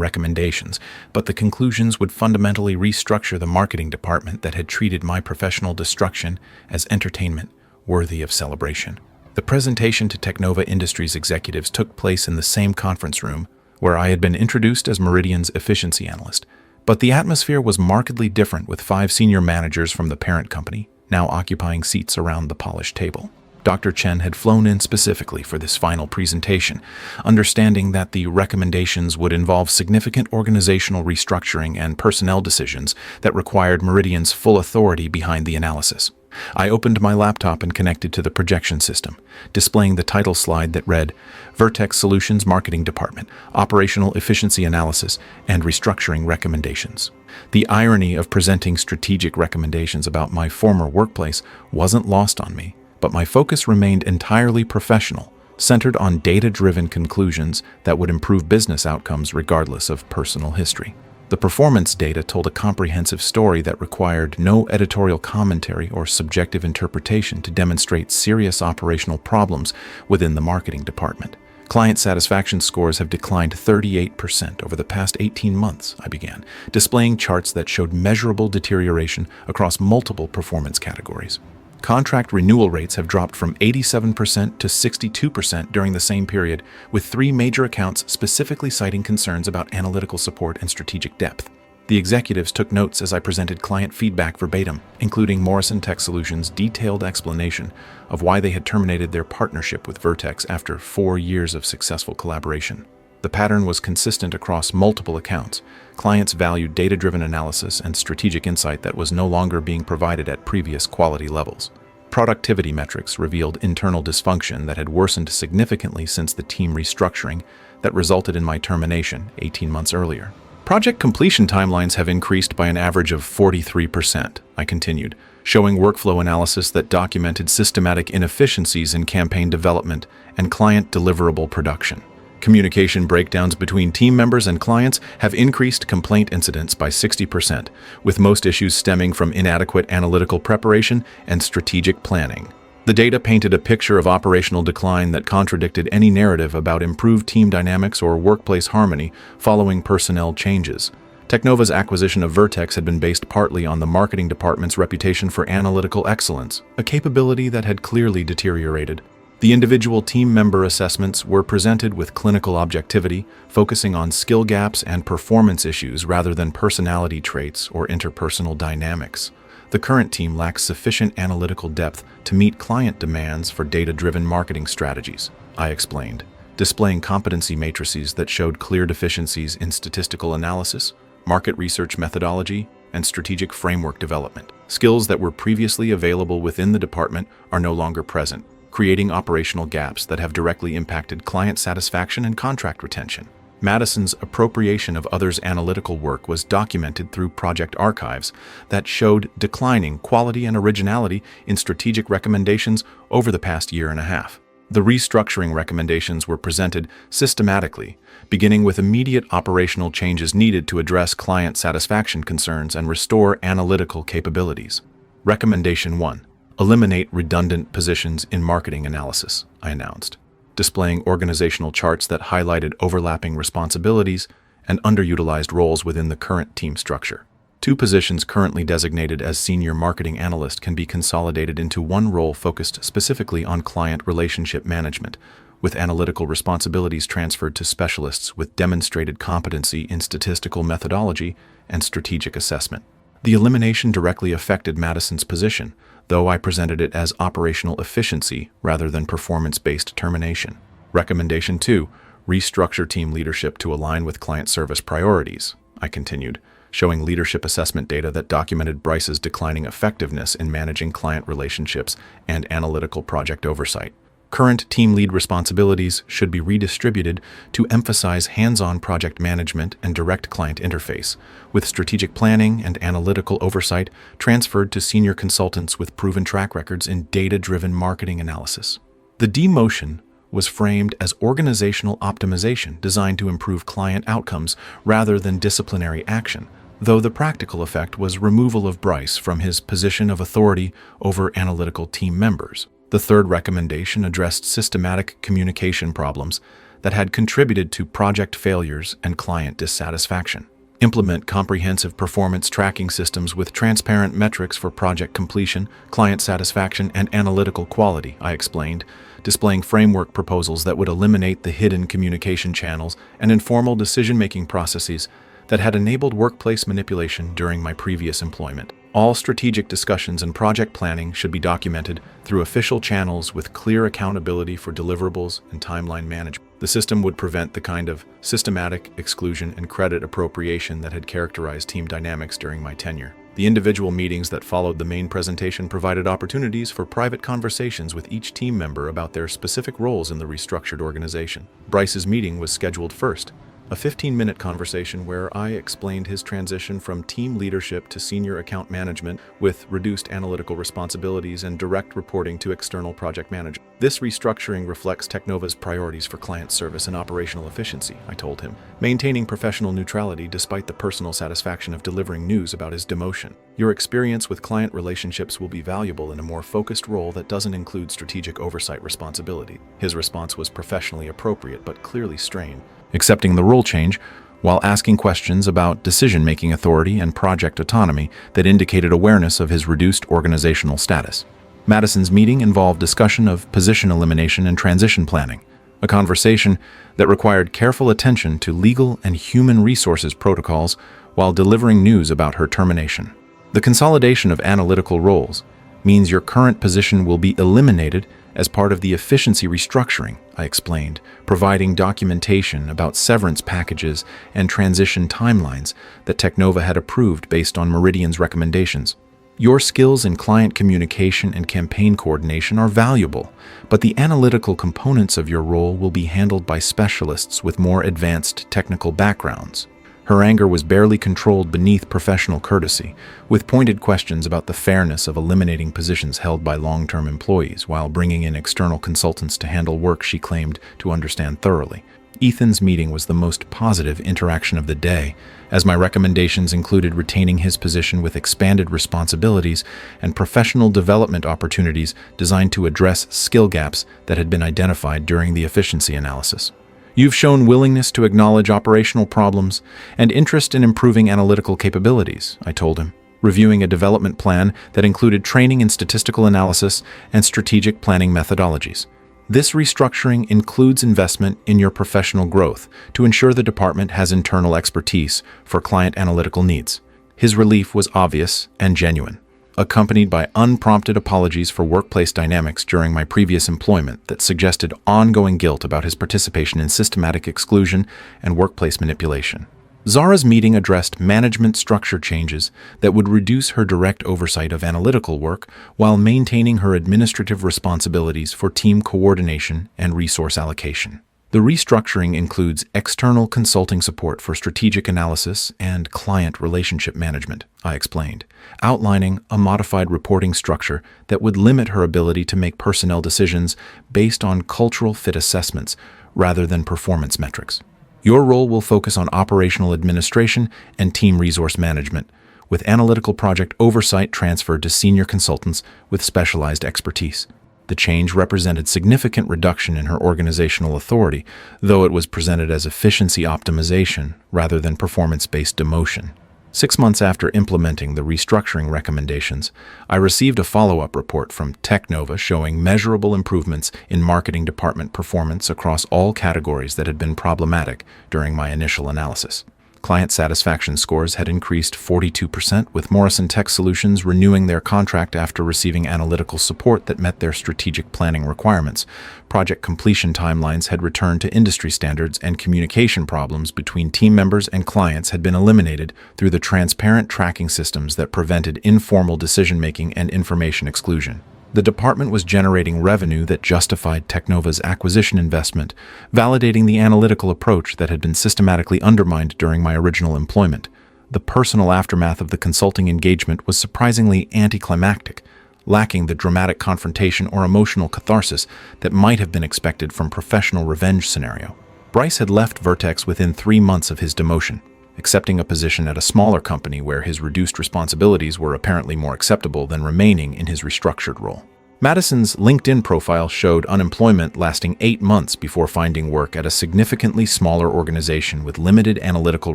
recommendations, but the conclusions would fundamentally restructure the marketing department that had treated my professional destruction as entertainment worthy of celebration. The presentation to Technova Industries executives took place in the same conference room where I had been introduced as Meridian's efficiency analyst. But the atmosphere was markedly different, with 5 senior managers from the parent company now occupying seats around the polished table. Dr. Chen had flown in specifically for this final presentation, understanding that the recommendations would involve significant organizational restructuring and personnel decisions that required Meridian's full authority behind the analysis. I opened my laptop and connected to the projection system, displaying the title slide that read, Vertex Solutions Marketing Department, Operational Efficiency Analysis and Restructuring Recommendations. The irony of presenting strategic recommendations about my former workplace wasn't lost on me, but my focus remained entirely professional, centered on data-driven conclusions that would improve business outcomes regardless of personal history. The performance data told a comprehensive story that required no editorial commentary or subjective interpretation to demonstrate serious operational problems within the marketing department. Client satisfaction scores have declined 38% over the past 18 months, I began, displaying charts that showed measurable deterioration across multiple performance categories. Contract renewal rates have dropped from 87% to 62% during the same period, with 3 major accounts specifically citing concerns about analytical support and strategic depth. The executives took notes as I presented client feedback verbatim, including Morrison Tech Solutions' detailed explanation of why they had terminated their partnership with Vertex after 4 years of successful collaboration. The pattern was consistent across multiple accounts. Clients valued data-driven analysis and strategic insight that was no longer being provided at previous quality levels. Productivity metrics revealed internal dysfunction that had worsened significantly since the team restructuring that resulted in my termination 18 months earlier. Project completion timelines have increased by an average of 43%, I continued, showing workflow analysis that documented systematic inefficiencies in campaign development and client deliverable production. Communication breakdowns between team members and clients have increased complaint incidents by 60%, with most issues stemming from inadequate analytical preparation and strategic planning. The data painted a picture of operational decline that contradicted any narrative about improved team dynamics or workplace harmony following personnel changes. Technova's acquisition of Vertex had been based partly on the marketing department's reputation for analytical excellence, a capability that had clearly deteriorated. The individual team member assessments were presented with clinical objectivity, focusing on skill gaps and performance issues rather than personality traits or interpersonal dynamics. The current team lacks sufficient analytical depth to meet client demands for data-driven marketing strategies, I explained, displaying competency matrices that showed clear deficiencies in statistical analysis, market research methodology, and strategic framework development. Skills that were previously available within the department are no longer present, creating operational gaps that have directly impacted client satisfaction and contract retention. Madison's appropriation of others' analytical work was documented through project archives that showed declining quality and originality in strategic recommendations over the past year and a half. The restructuring recommendations were presented systematically, beginning with immediate operational changes needed to address client satisfaction concerns and restore analytical capabilities. Recommendation 1. Eliminate redundant positions in marketing analysis, I announced, displaying organizational charts that highlighted overlapping responsibilities and underutilized roles within the current team structure. 2 positions currently designated as senior marketing analyst can be consolidated into one role focused specifically on client relationship management, with analytical responsibilities transferred to specialists with demonstrated competency in statistical methodology and strategic assessment. The elimination directly affected Madison's position, though I presented it as operational efficiency rather than performance-based termination. Recommendation 2. Restructure team leadership to align with client service priorities, I continued, showing leadership assessment data that documented Bryce's declining effectiveness in managing client relationships and analytical project oversight. Current team lead responsibilities should be redistributed to emphasize hands-on project management and direct client interface, with strategic planning and analytical oversight transferred to senior consultants with proven track records in data-driven marketing analysis. The demotion was framed as organizational optimization designed to improve client outcomes rather than disciplinary action, though the practical effect was removal of Bryce from his position of authority over analytical team members. The third recommendation addressed systematic communication problems that had contributed to project failures and client dissatisfaction. Implement comprehensive performance tracking systems with transparent metrics for project completion, client satisfaction, and analytical quality, I explained, displaying framework proposals that would eliminate the hidden communication channels and informal decision-making processes that had enabled workplace manipulation during my previous employment. All strategic discussions and project planning should be documented through official channels with clear accountability for deliverables and timeline management. The system would prevent the kind of systematic exclusion and credit appropriation that had characterized team dynamics during my tenure. The individual meetings that followed the main presentation provided opportunities for private conversations with each team member about their specific roles in the restructured organization. Bryce's meeting was scheduled first, a 15-minute conversation where I explained his transition from team leadership to senior account management with reduced analytical responsibilities and direct reporting to external project managers. This restructuring reflects Technova's priorities for client service and operational efficiency, I told him, maintaining professional neutrality despite the personal satisfaction of delivering news about his demotion. Your experience with client relationships will be valuable in a more focused role that doesn't include strategic oversight responsibility. His response was professionally appropriate but clearly strained, accepting the role change while asking questions about decision-making authority and project autonomy that indicated awareness of his reduced organizational status. Madison's meeting involved discussion of position elimination and transition planning, a conversation that required careful attention to legal and human resources protocols while delivering news about her termination. The consolidation of analytical roles means your current position will be eliminated as part of the efficiency restructuring, I explained, providing documentation about severance packages and transition timelines that Technova had approved based on Meridian's recommendations. Your skills in client communication and campaign coordination are valuable, but the analytical components of your role will be handled by specialists with more advanced technical backgrounds. Her anger was barely controlled beneath professional courtesy, with pointed questions about the fairness of eliminating positions held by long-term employees while bringing in external consultants to handle work she claimed to understand thoroughly. Ethan's meeting was the most positive interaction of the day, as my recommendations included retaining his position with expanded responsibilities and professional development opportunities designed to address skill gaps that had been identified during the efficiency analysis. You've shown willingness to acknowledge operational problems and interest in improving analytical capabilities, I told him, reviewing a development plan that included training in statistical analysis and strategic planning methodologies. This restructuring includes investment in your professional growth to ensure the department has internal expertise for client analytical needs. His relief was obvious and genuine, accompanied by unprompted apologies for workplace dynamics during my previous employment that suggested ongoing guilt about his participation in systematic exclusion and workplace manipulation. Zara's meeting addressed management structure changes that would reduce her direct oversight of analytical work while maintaining her administrative responsibilities for team coordination and resource allocation. The restructuring includes external consulting support for strategic analysis and client relationship management, I explained, outlining a modified reporting structure that would limit her ability to make personnel decisions based on cultural fit assessments rather than performance metrics. Your role will focus on operational administration and team resource management, with analytical project oversight transferred to senior consultants with specialized expertise. The change represented significant reduction in her organizational authority, though it was presented as efficiency optimization rather than performance-based demotion. 6 months after implementing the restructuring recommendations, I received a follow-up report from Technova showing measurable improvements in marketing department performance across all categories that had been problematic during my initial analysis. Client satisfaction scores had increased 42%, with Morrison Tech Solutions renewing their contract after receiving analytical support that met their strategic planning requirements. Project completion timelines had returned to industry standards, and communication problems between team members and clients had been eliminated through the transparent tracking systems that prevented informal decision-making and information exclusion. The department was generating revenue that justified Technova's acquisition investment, validating the analytical approach that had been systematically undermined during my original employment. The personal aftermath of the consulting engagement was surprisingly anticlimactic. lacking the dramatic confrontation or emotional catharsis that might have been expected from professional revenge scenario. Bryce had left Vertex within 3 months of his demotion, accepting a position at a smaller company where his reduced responsibilities were apparently more acceptable than remaining in his restructured role. Madison's LinkedIn profile showed unemployment lasting 8 months before finding work at a significantly smaller organization with limited analytical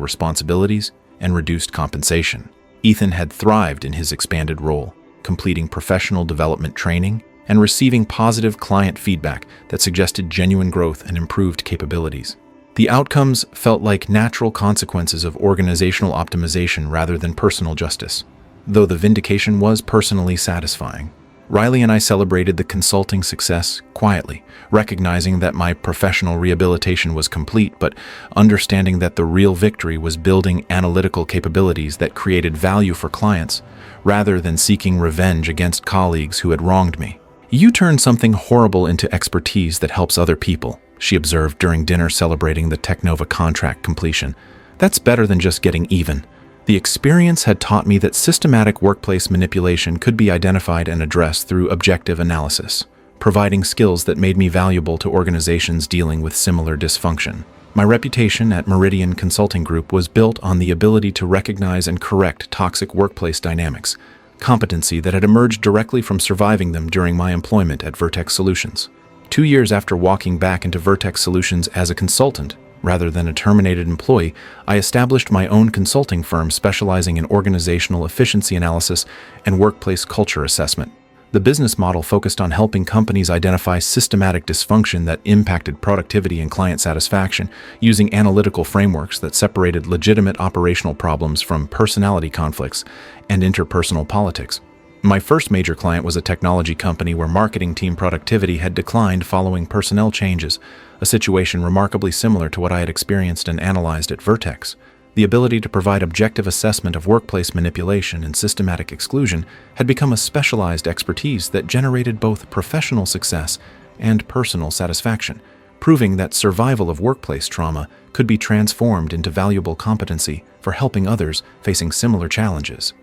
responsibilities and reduced compensation. Ethan had thrived in his expanded role, completing professional development training and receiving positive client feedback that suggested genuine growth and improved capabilities. The outcomes felt like natural consequences of organizational optimization rather than personal justice, though the vindication was personally satisfying. Riley and I celebrated the consulting success quietly, recognizing that my professional rehabilitation was complete, but understanding that the real victory was building analytical capabilities that created value for clients, rather than seeking revenge against colleagues who had wronged me. "You turn something horrible into expertise that helps other people," she observed during dinner celebrating the Technova contract completion. "That's better than just getting even." The experience had taught me that systematic workplace manipulation could be identified and addressed through objective analysis, providing skills that made me valuable to organizations dealing with similar dysfunction. My reputation at Meridian Consulting Group was built on the ability to recognize and correct toxic workplace dynamics, competency that had emerged directly from surviving them during my employment at Vertex Solutions. 2 years after walking back into Vertex Solutions as a consultant, rather than a terminated employee, I established my own consulting firm specializing in organizational efficiency analysis and workplace culture assessment. The business model focused on helping companies identify systematic dysfunction that impacted productivity and client satisfaction, using analytical frameworks that separated legitimate operational problems from personality conflicts and interpersonal politics. My first major client was a technology company where marketing team productivity had declined following personnel changes, a situation remarkably similar to what I had experienced and analyzed at Vertex. The ability to provide objective assessment of workplace manipulation and systematic exclusion had become a specialized expertise that generated both professional success and personal satisfaction, proving that survival of workplace trauma could be transformed into valuable competency for helping others facing similar challenges.